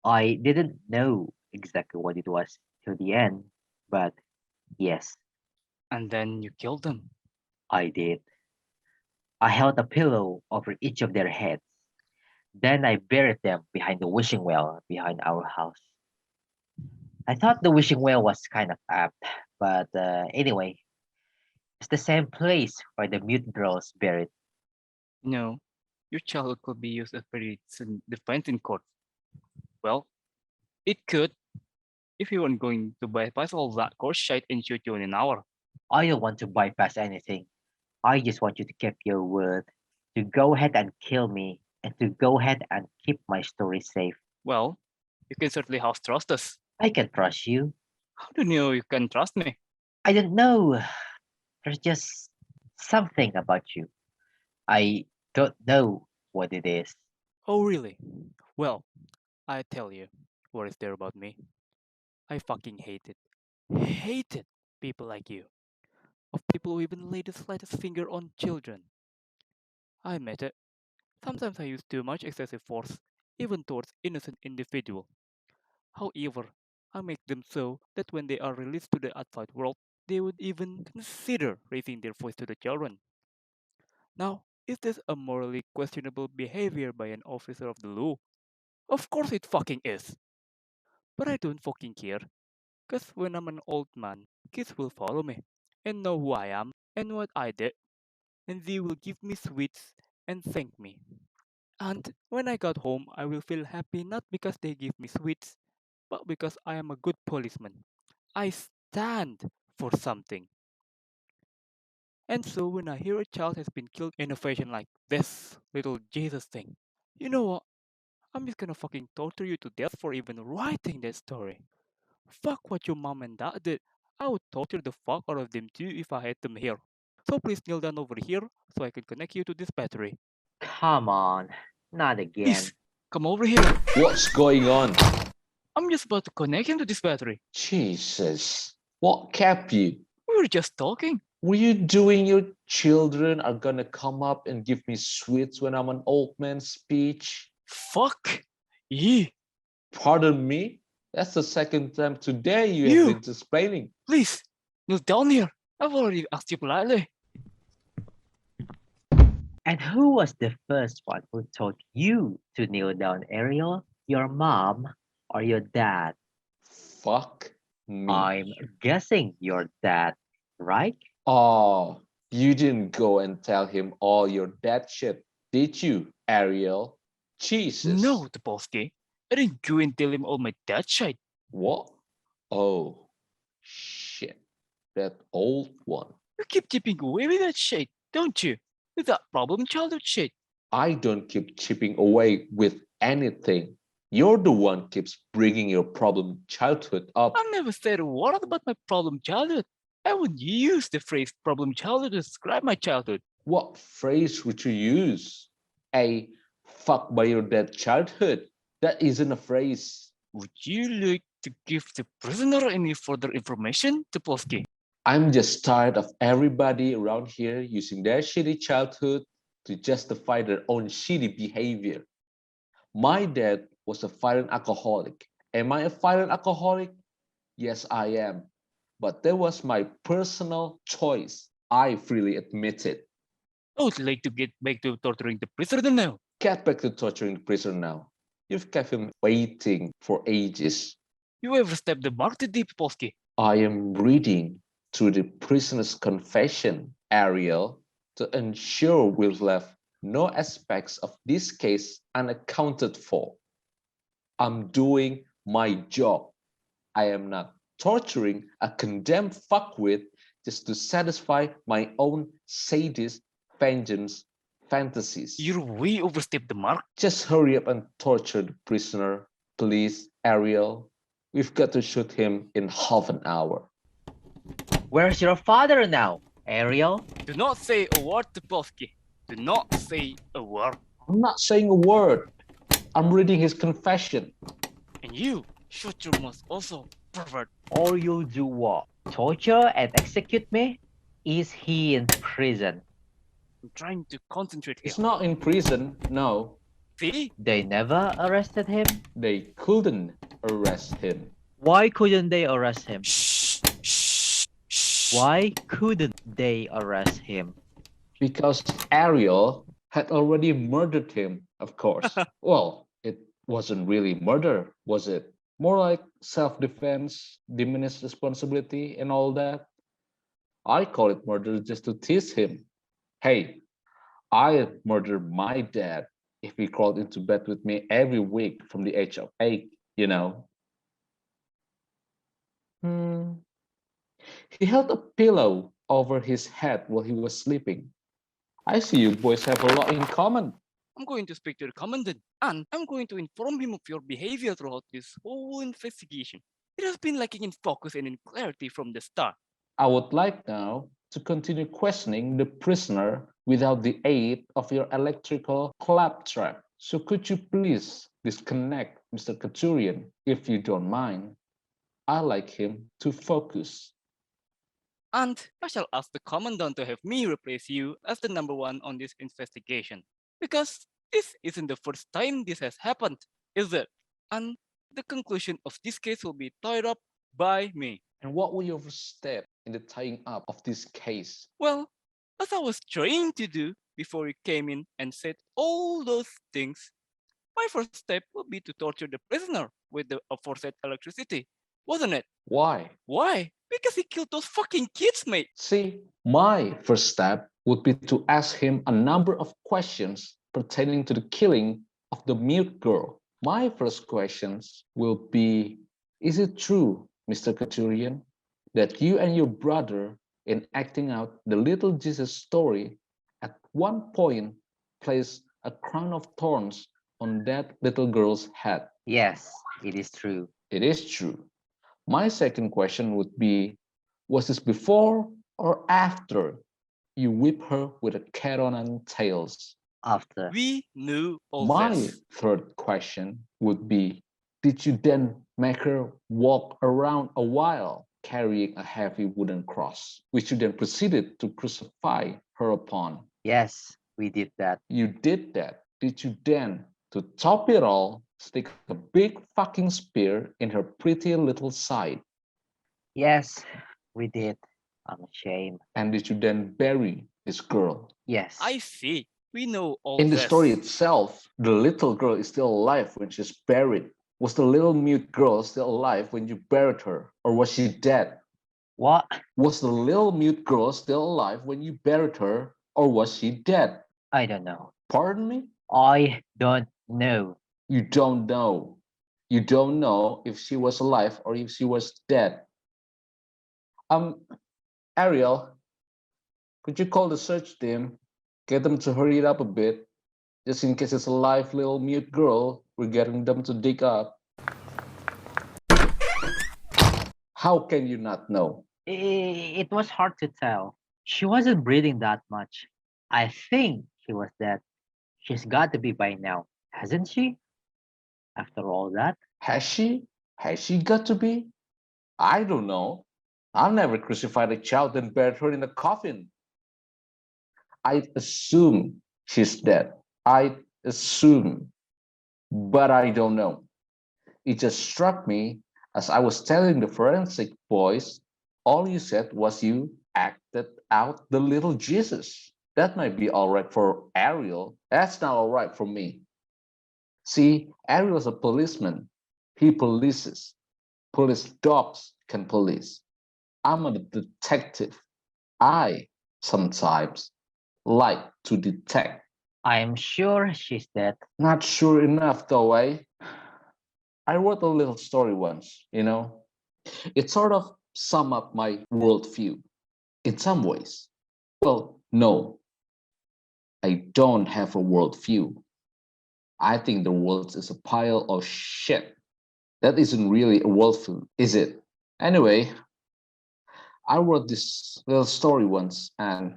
I didn't know exactly what it was till the end, but yes, And then you killed them. I did. I held a pillow over each of their heads. Then I buried them behind the wishing well behind our house. I thought the wishing well was kind of apt, but anyway, it's the same place where the mute girl's buried. No, your childhood could be used as defense in court. Well, it could, if you weren't going to bypass all that court shite and shoot you in an hour. I don't want to bypass anything. I just want you to keep your word, to go ahead and kill me, and to go ahead and keep my story safe. Well, you can certainly house trust us. I can trust you. How do you know you can trust me? I don't know. There's just something about you. I don't know what it is. Oh, really? Well, I tell you, what is there about me? I fucking hated people like you. Of people who even lay the slightest finger on children. I admit it. Sometimes I use too much excessive force, even towards innocent individual. However, I make them so that when they are released to the outside world, they would even consider raising their voice to the children. Now, is this a morally questionable behavior by an officer of the law? Of course it fucking is. But I don't fucking care, cause when I'm an old man, kids will follow me and know who I am and what I did, and they will give me sweets and thank me. And when I got home, I will feel happy not because they give me sweets, but because I am a good policeman. I stand for something. And so when I hear a child has been killed in a fashion like this little Jesus thing, you know what? I'm just gonna fucking torture you to death for even writing that story. Fuck what your mom and dad did. I would torture the fuck out of them too if I had them here. So please kneel down over here so I can connect you to this battery. Come on, not Please, again. come over here. What's going on? I'm just about to connect him to this battery. Jesus. What kept you? We were just talking. Were you doing your children are gonna come up and give me sweets when I'm an old man speech? Fuck. Yeah. Pardon me? That's the second time today you You. have been explaining. Please, kneel down here. I've already asked you politely. And who was the first one who told you to kneel down, Ariel? Your mom or your dad? Fuck me. I'm guessing your dad, right? Oh, you didn't go and tell him all your dad shit, did you, Ariel? Jesus. No, Topolsky. I didn't go and tell him all my dad shit. What? Oh, shit. That old one. You keep chipping away with that shit, don't you? With that problem childhood shit. I don't keep chipping away with anything. You're the one keeps bringing your problem childhood up. I've never said a word about my problem childhood. I would use the phrase problem childhood to describe my childhood. What phrase would you use? A fuck by your dead childhood. That isn't a phrase. Would you like to give the prisoner any further information, Topolsky? I'm just tired of everybody around here using their shitty childhood to justify their own shitty behavior. My dad was a violent alcoholic. Am I a violent alcoholic? Yes, I am. But that was my personal choice. I freely admit it. I would like to get back to torturing the prisoner now. Get back to torturing the prisoner now. You've kept him waiting for ages. You ever stepped the mark today, Topolsky? I am reading through the prisoner's confession, Ariel, to ensure we've left no aspects of this case unaccounted for. I'm doing my job. I am not torturing a condemned fuckwit just to satisfy my own sadist vengeance fantasies. You way overstepped the mark. Just hurry up and torture the prisoner, please, Ariel. We've got to shoot him in half an hour. Where's your father now, Ariel? Do not say a word, Topolsky. Do not say a word. I'm not saying a word. I'm reading his confession. And you, shut your mouth also, pervert. Or you'll do what? Torture and execute me? Is he in prison? I'm trying to concentrate here. He's not in prison, no. See? They never arrested him? They couldn't arrest him. Why couldn't they arrest him? Shh, shh, shh. Why couldn't they arrest him? Because Ariel had already murdered him, of course. Well, it wasn't really murder, was it? More like self-defense, diminished responsibility, and all that. I call it murder just to tease him. Hey, I'd murder my dad if he crawled into bed with me every week from the age of 8, you know. He held a pillow over his head while he was sleeping. I see you boys have a lot in common. I'm going to speak to the commandant, and I'm going to inform him of your behavior throughout this whole investigation. It has been lacking in focus and in clarity from the start. I would like now to continue questioning the prisoner without the aid of your electrical claptrap. So could you please disconnect Mr. Katurian, if you don't mind? I like him to focus. And I shall ask the commandant to have me replace you as the number one on this investigation. Because this isn't the first time this has happened, is it? And The conclusion of this case will be tied up by me. And what was your first step in the tying up of this case? Well, as I was trying to do before you came in and said all those things, my first step would be to torture the prisoner with the aforesaid electricity, wasn't it? Why? Why? Because he killed those fucking kids, mate. See, my first step would be to ask him a number of questions pertaining to the killing of the mute girl. My first questions will be, is it true, Mr. Katurian, that you and your brother, in acting out the little Jesus story, at one point placed a crown of thorns on that little girl's head? Yes, it is true. It is true. My second question would be, was this before or after you whip her with a cat o' nine tails? After. We knew all My this. third question would be, did you then make her walk around a while carrying a heavy wooden cross, which you then proceeded to crucify her upon? Yes, we did that. You did that. Did you then, to top it all, stick a big fucking spear in her pretty little side? Yes, we did. I'm ashamed. And did you then bury this girl? Yes. I see. We know all In the this. story itself, the little girl is still alive when she's buried. Was the little mute girl still alive when you buried her? Or was she dead? What? Was the little mute girl still alive when you buried her? Or was she dead? I don't know. Pardon me? I don't know. You don't know. You don't know if she was alive or if she was dead. Ariel, could you call the search team? Get them to hurry it up a bit. Just in case it's a live little mute girl, we're getting them to dig up. How can you not know? It was hard to tell. She wasn't breathing that much. I think she was dead. She's got to be by now, hasn't she? After all that? Has she? Has she got to be? I don't know. I've never crucified a child and buried her in a coffin. I assume she's dead. I assume, but I don't know. It just struck me as I was telling the forensic boys, all you said was you acted out the little Jesus. That might be all right for Ariel. That's not all right for me. See, Ariel's a policeman. He polices. Police dogs can police. I'm a detective. I sometimes like to detect. I'm sure she's dead. Not sure enough though, eh? I wrote a little story once, you know. It sort of summed up my worldview in some ways. Well, no, I don't have a worldview. I think the world is a pile of shit. That isn't really a worldview, is it? Anyway, I wrote this little story once and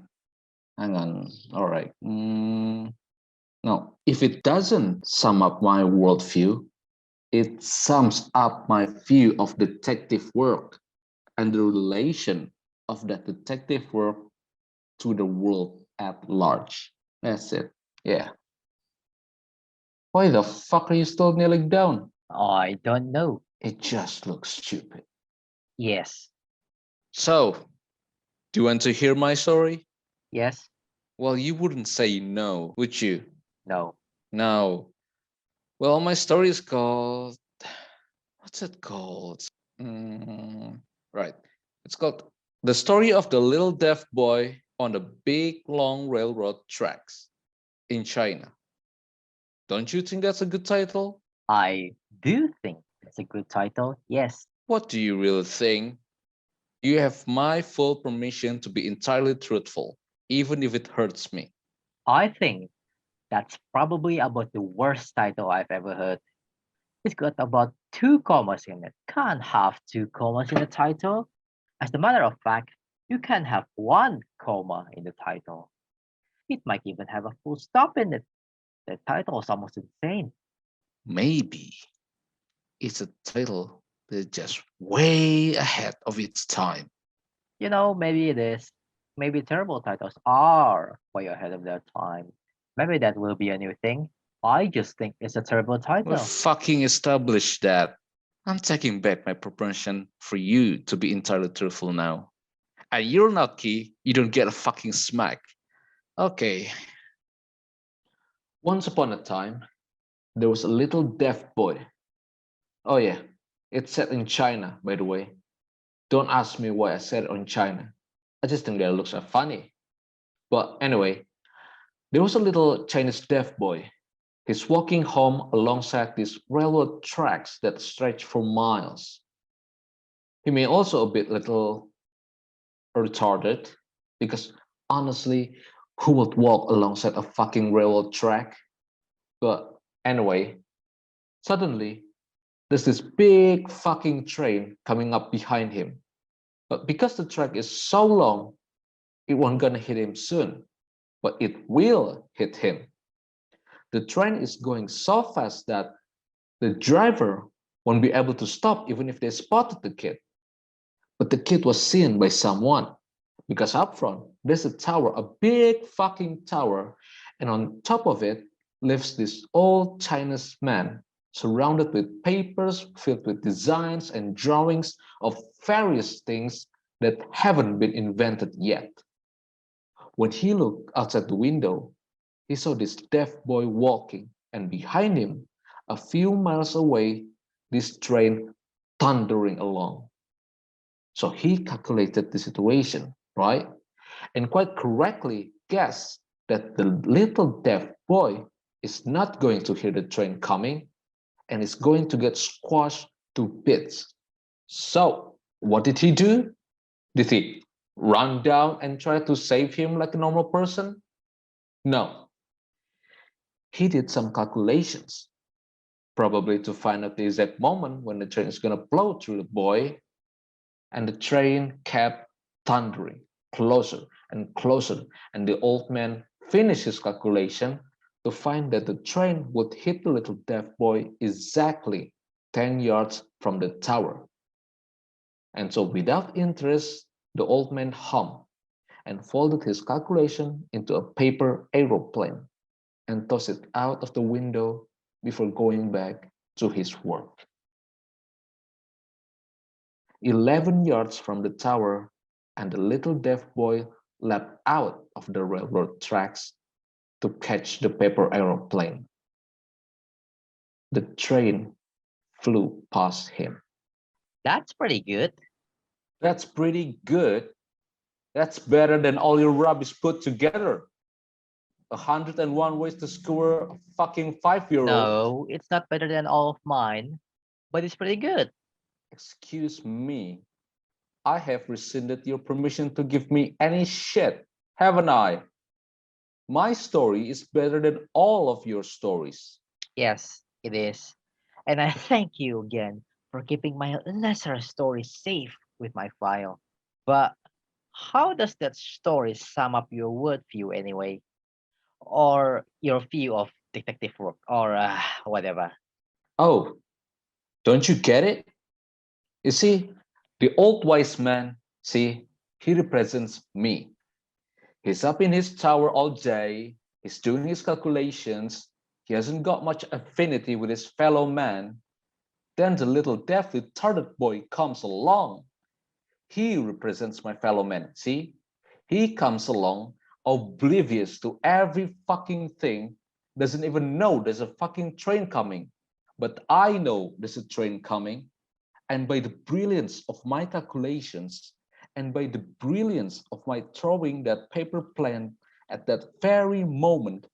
hang on, all right. No, if it doesn't sum up my worldview, it sums up my view of detective work and the relation of that detective work to the world at large. That's it. Yeah. Why the fuck are you still kneeling down? I don't know. It just looks stupid. Yes. So, do you want to hear my story? Yes. Well, you wouldn't say no, would you? No. No. Well, my story is called... What's it called? Right. It's called The Story of the Little Deaf Boy on the Big Long Railroad Tracks in China. Don't you think that's a good title? I do think it's a good title. Yes. What do you really think? You have my full permission to be entirely truthful, even if it hurts me. I think that's probably about the worst title I've ever heard. It's got about 2 commas in it. Can't have 2 commas in the title. As a matter of fact, you can have 1 comma in the title. It might even have a full stop in it. The title is almost insane. Maybe it's a title that's just way ahead of its time. You know, maybe it is. Maybe terrible titles are way ahead of their time. Maybe that will be a new thing. I just think it's a terrible We title. fucking established that. I'm taking back my proposition for you to be entirely truthful now. And you're not key, you don't get a fucking smack. Okay. Once upon a time, there was a little deaf boy. Oh yeah, it's set in China, by the way. Don't ask me why I said it in China. I just think that it looks funny. But anyway, there was a little Chinese deaf boy. He's walking home alongside these railroad tracks that stretch for miles. He may also a bit little retarded, because honestly, who would walk alongside a fucking railroad track? But anyway, suddenly there's this big fucking train coming up behind him. But because the track is so long, it won't gonna hit him soon, but it will hit him. The train is going so fast that the driver won't be able to stop even if they spotted the kid. But the kid was seen by someone, because up front there's a tower, a big fucking tower, and on top of it lives this old Chinese man surrounded with papers filled with designs and drawings of various things that haven't been invented yet. When he looked outside the window, he saw this deaf boy walking, and behind him, a few miles away, this train thundering along. So he calculated the situation, right? And quite correctly guessed that the little deaf boy is not going to hear the train coming and is going to get squashed to bits. So what did he do? Did he run down and try to save him like a normal person? No. He did some calculations, probably to find out the exact moment when the train is going to blow through the boy, and the train kept thundering closer and closer, and the old man finished his calculation to find that the train would hit the little deaf boy exactly 10 yards from the tower. And so without interest, the old man hummed and folded his calculation into a paper aeroplane and tossed it out of the window before going back to his work. 11 yards from the tower, and the little deaf boy leapt out of the railroad tracks to catch the paper aeroplane. The train flew past him. That's pretty good. That's pretty good. That's better than all your rubbish put together. 101 ways to score a fucking 5-year-old. No, it's not better than all of mine, but it's pretty good. Excuse me. I have rescinded your permission to give me any shit, haven't I? My story is better than all of your stories. Yes, it is. And I thank you again for keeping my lesser story safe with my file. But how does that story sum up your worldview anyway? Or your view of detective work, or whatever? Oh, don't you get it? You see, the old wise man, see, he represents me. He's up in his tower all day, he's doing his calculations, he hasn't got much affinity with his fellow man. Then the little deaf retarded boy comes along. He represents my fellow man, see? He comes along oblivious to every fucking thing, doesn't even know there's a fucking train coming. But I know there's a train coming, and by the brilliance of my calculations, and by the brilliance of my throwing that paper plane at that very moment,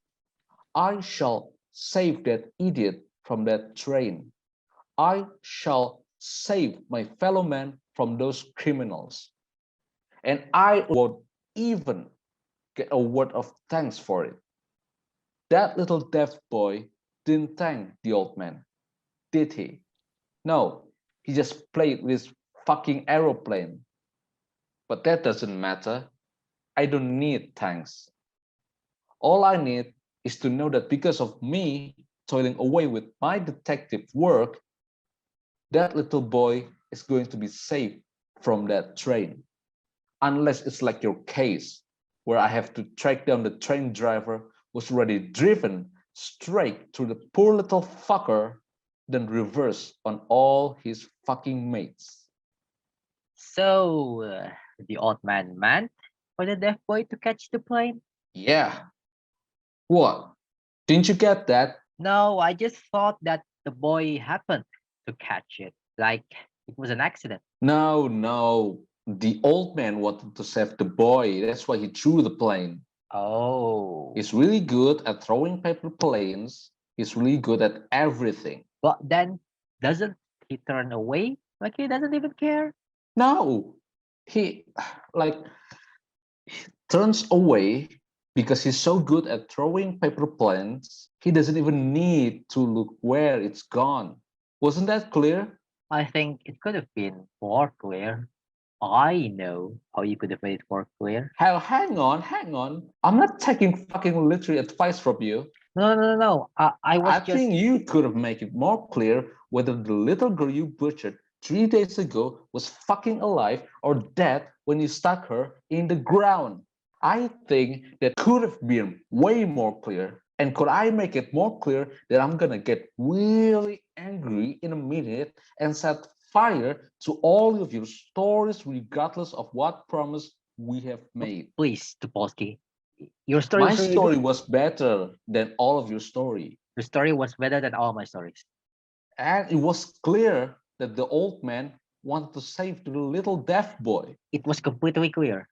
I shall save that idiot from that train. I shall save my fellow man from those criminals. And I won't even get a word of thanks for it. That little deaf boy didn't thank the old man, did he? No, he just played with his fucking aeroplane. But that doesn't matter. I don't need thanks. All I need is to know that because of me toiling away with my detective work, that little boy is going to be saved from that train. Unless it's like your case, where I have to track down the train driver who's already driven straight through the poor little fucker, then reverse on all his fucking mates. So, the old man meant for the deaf boy to catch the plane? Yeah. What? Didn't you get that? No, I just thought that the boy happened to catch it, like it was an accident. No, no. The old man wanted to save the boy. That's why he threw the plane. Oh. He's really good at throwing paper planes. He's really good at everything. But then, doesn't he turn away like he doesn't even care? No, he like he turns away because he's so good at throwing paper planes. He doesn't even need to look where it's gone. Wasn't that clear? I think it could have been more clear. I know how you could have made it more clear. Hell, hang on. I'm not taking fucking literary advice from you. No. I was I just. think you could have made it more clear whether the little girl you butchered 3 days ago was fucking alive or dead when you stuck her in the ground. I think that could have been way more clear. And could I make it more clear that I'm gonna get really angry in a minute and set fire to all of your stories, regardless of what promise we have made? Please, Tupolsky. Your story My was really story good. was better than all of your story. Your story was better than all my stories. And it was clear that the old man wanted to save the little deaf boy. It was completely clear.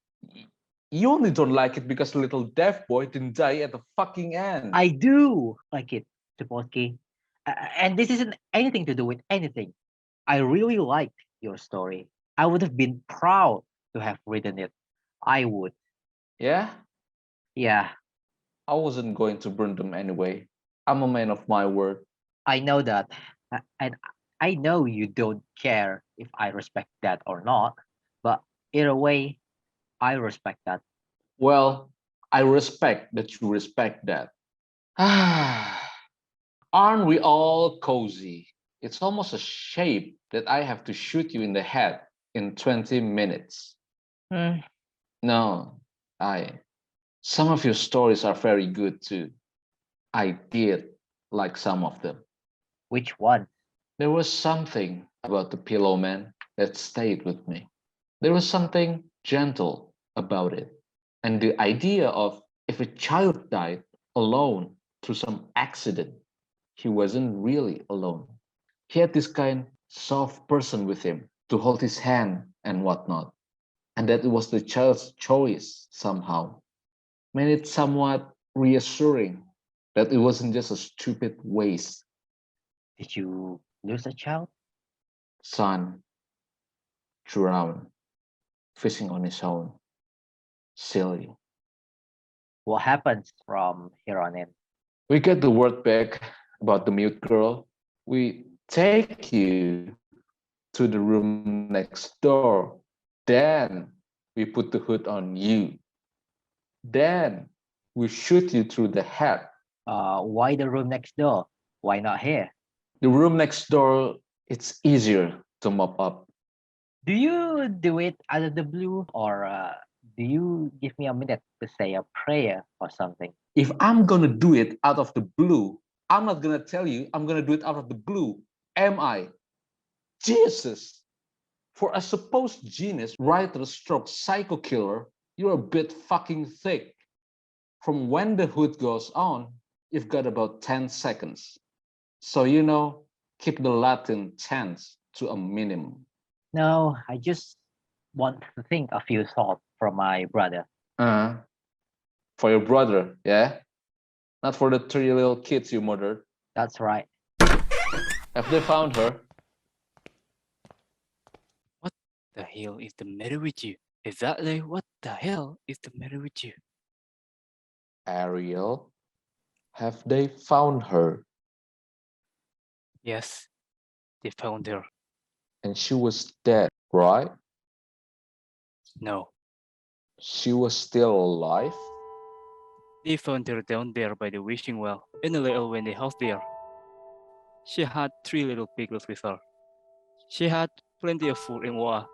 You only don't like it because the little deaf boy didn't die at the fucking end. I do like it, Tupolsky. And this isn't anything to do with anything. I really liked your story. I would have been proud to have written it. I would. Yeah? Yeah, I wasn't going to burn them anyway. I'm a man of my word. I know that. And I know you don't care if I respect that or not. But either way, I respect that. Well, I respect that you respect that. Aren't we all cozy? It's almost a shame that I have to shoot you in the head in 20 minutes. Hmm. No, some of your stories are very good too. I did like some of them. Which one? There was something about the Pillowman that stayed with me. There was something gentle about it. And the idea of if a child died alone through some accident, he wasn't really alone. He had this kind soft person with him to hold his hand and whatnot. And that it was the child's choice somehow. Made it somewhat reassuring that it wasn't just a stupid waste. Did you lose a child? Son drowned, fishing on his own. Silly. What happens from here on in? We get the word back about the mute girl. We take you to the room next door. Then we put the hood on you. Then we shoot you through the head. Why the room next door? Why not here? The room next door, it's easier to mop up. Do you do it out of the blue, or do you give me a minute to say a prayer or something? If I'm gonna do it out of the blue, I'm not gonna tell you I'm gonna do it out of the blue. Am I? Jesus! For a supposed genius, writer, stroke, psycho killer, you're a bit fucking thick. From when the hood goes on, you've got about 10 seconds. So, keep the Latin tense to a minimum. No, I just want to think a few thoughts from my brother. For your brother, yeah? Not for the 3 little kids you murdered. That's right. Have they found her? What the hell is the matter with you? Exactly what the hell is the matter with you? Ariel, have they found her? Yes, they found her. And she was dead, right? No, She was still alive? they found her down there by the wishing well in a little windy house there. She had 3 little piglets with her. She had plenty of food and water.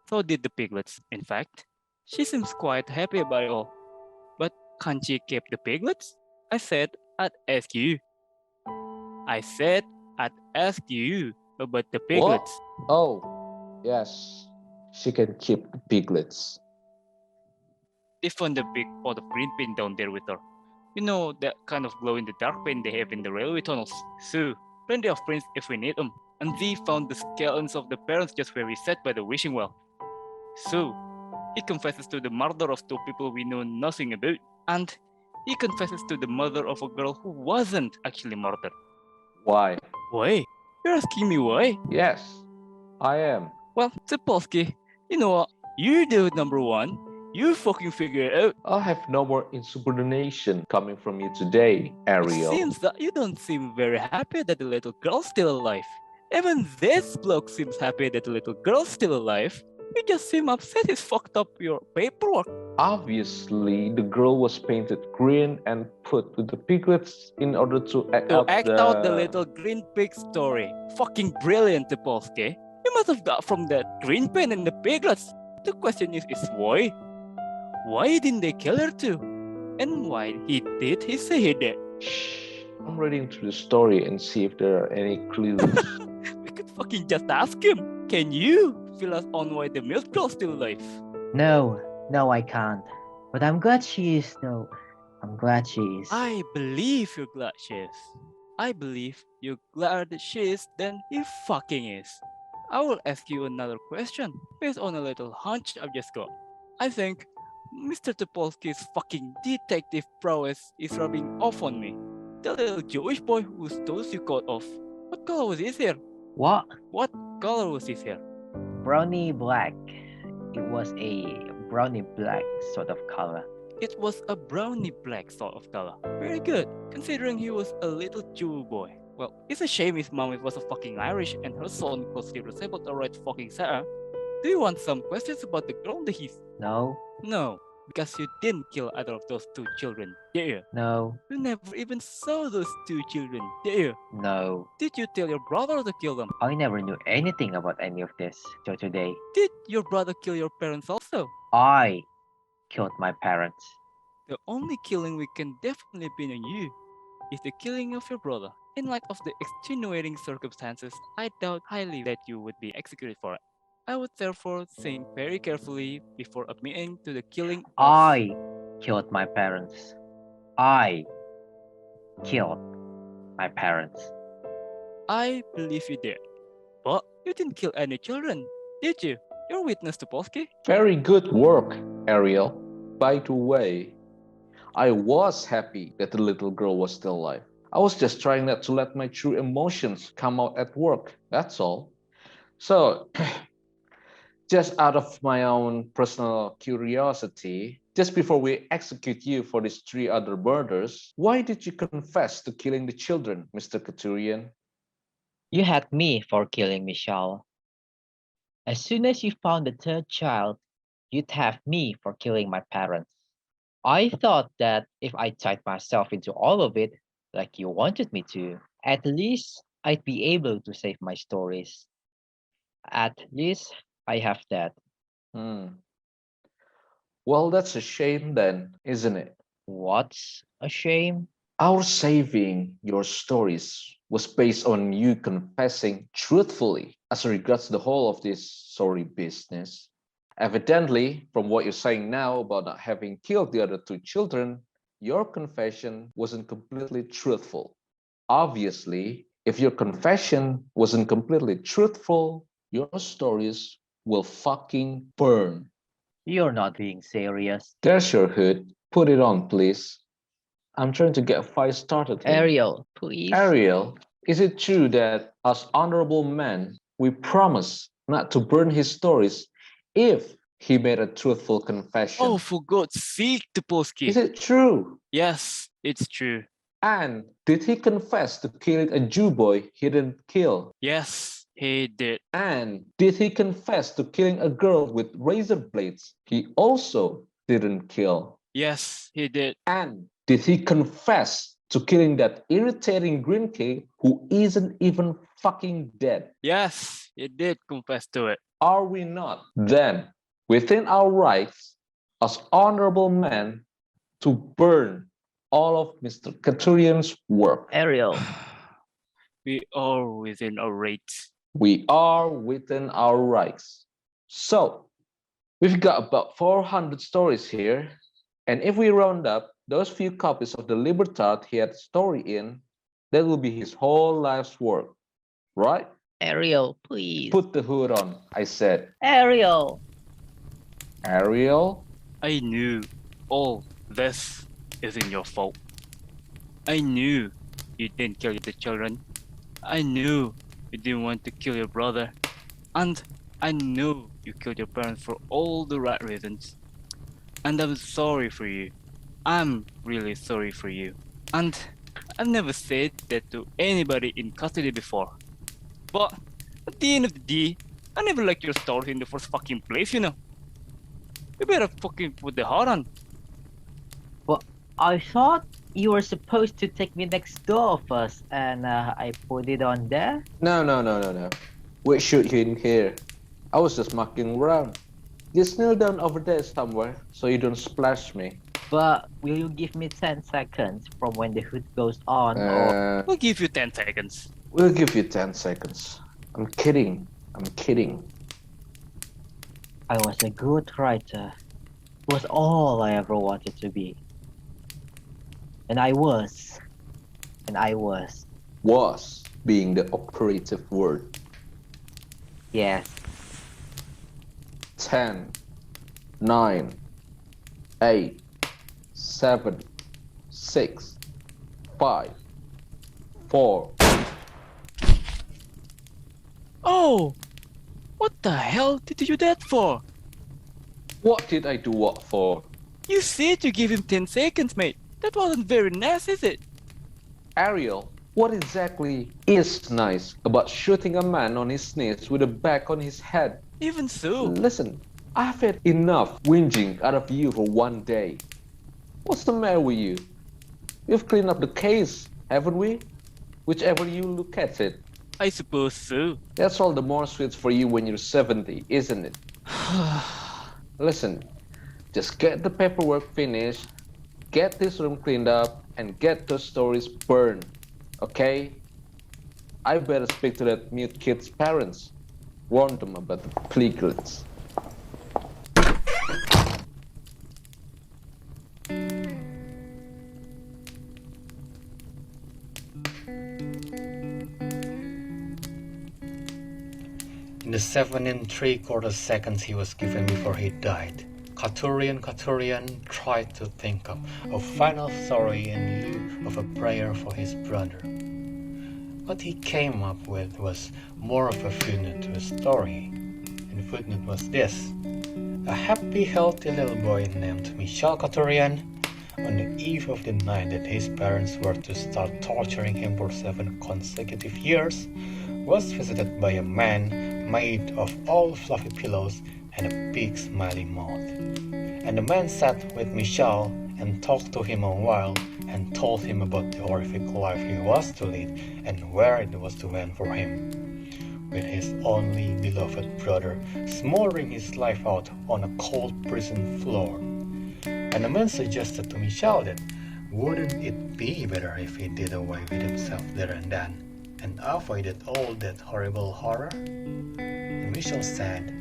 So did the piglets, in fact. She seems quite happy about it all. But can't she keep the piglets? I said I'd ask you. I said I'd ask you about the What? piglets. Oh, yes. She can keep the piglets. They found a big pot of green paint down there with her. You know, that kind of glow in the dark paint they have in the railway tunnels. So, plenty of prints if we need them. And they found the skeletons of the parents just where we sat by the wishing well. So, he confesses to the murder of two people we know nothing about. And he confesses to the murder of a girl who wasn't actually murdered. Why? Why? You're asking me why? Yes, I am. Well, Zapolsky, you know what? You do it, number one. You fucking figure it out. I'll have no more insubordination coming from you today, It Ariel. seems that you don't seem very happy that the little girl's still alive. Even this bloke seems happy that the little girl's still alive. You just seem upset he's fucked up your paperwork. Obviously, the girl was painted green and put with the piglets in order to act To out act out the little green pig story. Fucking brilliant, Zapolsky. You must have got from that green paint and the piglets. The question is why? Why didn't they kill her too? And why did he say he did? Shh. I'm reading through the story and see if there are any clues. We could fucking just ask him. Can you fill us on why the milk girl's still alive? No, I can't. But I'm glad she is, though. I'm glad she is. I believe you're glad she is. I believe you're glad she is than he fucking is. I will ask you another question based on a little hunch I've just got. I think Mr. Topolsky's fucking detective prowess is rubbing off on me. The little Jewish boy whose toes you cut off. What color was his hair? What? What color was his hair? Brownie black. It was a brownie black sort of color. It was a brownie black sort of color. Very good, considering he was a little Jew boy. Well, it's a shame his mom was a fucking Irish and her son closely resembled a red fucking Sarah. Do you want some questions about the girl that he's... No, No, because you didn't kill either of those two children, did you? no, You never even saw those two children, did you? no. Did you tell your brother to kill them? I never knew anything about any of this till today. Did your brother kill your parents also? I killed my parents. The only killing we can definitely pin on you is the killing of your brother. In light of the extenuating circumstances, I doubt highly that you would be executed for it. I would therefore think very carefully before admitting to the killing of... I killed my parents. I killed my parents. I believe you did. But you didn't kill any children, did you? You're witness to Polsky. Very good work, Ariel. By the way, I was happy that the little girl was still alive. I was just trying not to let my true emotions come out at work, that's all. So, just out of my own personal curiosity, just before we execute you for these 3 other murders, why did you confess to killing the children, Mr. Katurian? You had me for killing Michal. As soon as you found the 3rd child, you'd have me for killing my parents. I thought that if I tied myself into all of it, like you wanted me to, at least I'd be able to save my stories. At least I have that. Well, that's a shame then, isn't it? What's a shame? Our saving your stories was based on you confessing truthfully as regards the whole of this sorry business. Evidently, from what you're saying now about not having killed the other 2 children, your confession wasn't completely truthful. Obviously, if your confession wasn't completely truthful, your stories will fucking burn. You're not being serious. There's your hood. Put it on, please. I'm trying to get a fight started here. Ariel, please. Ariel, is it true that as honorable men, we promise not to burn his stories if he made a truthful confession? Oh, for God's sake, Topolsky. Is it true? Yes, it's true. And did he confess to killing a Jew boy he didn't kill? Yes, he did. And did he confess to killing a girl with razor blades he also didn't kill? Yes, he did. And did he confess to killing that irritating green kid who isn't even fucking dead? Yes, he did confess to it. Are we not then within our rights as honorable men to burn all of Mr. Katurian's work? Ariel, We are within our rights. We are within our rights. So, we've got about 400 stories here, and if we round up those few copies of the Libertad he had a story in, that will be his whole life's work, right? Ariel, please. Put the hood on, I said. Ariel. Ariel? I knew all this isn't your fault. I knew you didn't kill the children. I knew you didn't want to kill your brother. And I knew you killed your parents for all the right reasons. And I'm sorry for you. I'm really sorry for you. And I've never said that to anybody in custody before. But at the end of the day, I never liked your story in the first fucking place, you know. You better fucking put the heart on. But I thought you were supposed to take me next door first, and I put it on there. No. We shoot you in here. I was just mucking around. Just kneel down over there somewhere so you don't splash me. But will you give me 10 seconds from when the hood goes on? Or... We'll give you 10 seconds. We'll give you 10 seconds. I'm kidding. I was a good writer. It was all I ever wanted to be. And I was. Was being the operative word. Yes. 10, 9, 8, 7, 6, 5, 4. Oh! What the hell did you do that for? What did I do what for? You said you gave him 10 seconds, mate. That wasn't very nice, is it? Ariel, what exactly is nice about shooting a man on his knees with a bag on his head? Even so. Listen, I've had enough whinging out of you for one day. What's the matter with you? We've cleaned up the case, haven't we? Whichever you look at it. I suppose so. That's all the more sweet for you when you're 70, isn't it? Listen, just get the paperwork finished, get this room cleaned up, and get those stories burned, okay? I better speak to that mute kid's parents. Warn them about the plea-glitz. In the 7 3/4 seconds he was given before he died, Katurian tried to think of a final story in lieu of a prayer for his brother. What he came up with was more of a footnote to a story, and the footnote was this: a happy, healthy little boy named Michal Katurian, on the eve of the night that his parents were to start torturing him for 7 consecutive years, was visited by a man made of all fluffy pillows and a big smiling mouth. And the man sat with Michal and talked to him a while and told him about the horrific life he was to lead and where it was to end for him, with his only beloved brother smoldering his life out on a cold prison floor. And the man suggested to Michal that wouldn't it be better if he did away with himself there and then, and avoided all that horrible horror? And Michal said,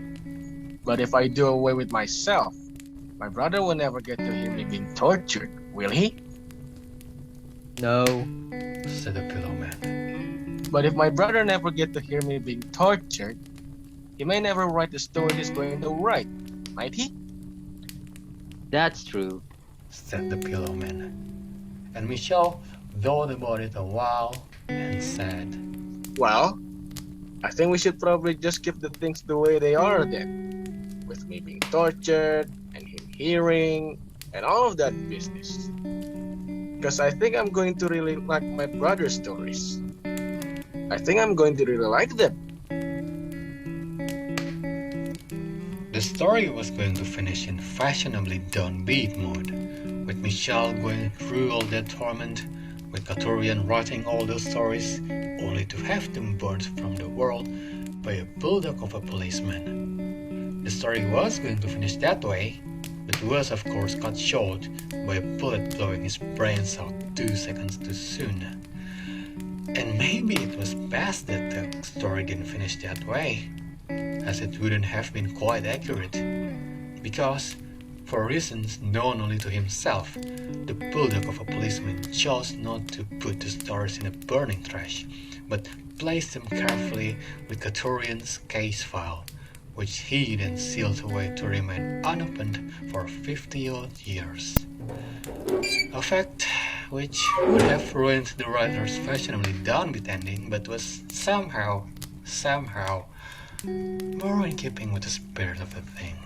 But if I do away with myself, my brother will never get to hear me being tortured, will he? No. said the Pillowman. But if my brother never get to hear me being tortured, he may never write the story he's going to write, might he? That's true. said the Pillowman. And Michal thought about it a while and said, Well, I think we should probably just keep the things the way they are then, with me being tortured and him hearing and all of that business. Because I think I'm going to really like my brother's stories. I think I'm going to really like them. The story was going to finish in fashionably downbeat mode, with Michal going through all that torment, with Katurian writing all those stories, only to have them burnt from the world by a bulldog of a policeman. The story was going to finish that way, but was of course cut short by a bullet blowing his brains out 2 seconds too soon. And maybe it was best that the story didn't finish that way, as it wouldn't have been quite accurate. Because, for reasons known only to himself, the bulldog of a policeman chose not to put the stories in a burning trash, but placed them carefully with Katurian's case file, which he then sealed away to remain unopened for 50-odd years. A fact which would have ruined the writer's fashionably downbeat ending, but was somehow more in keeping with the spirit of the thing.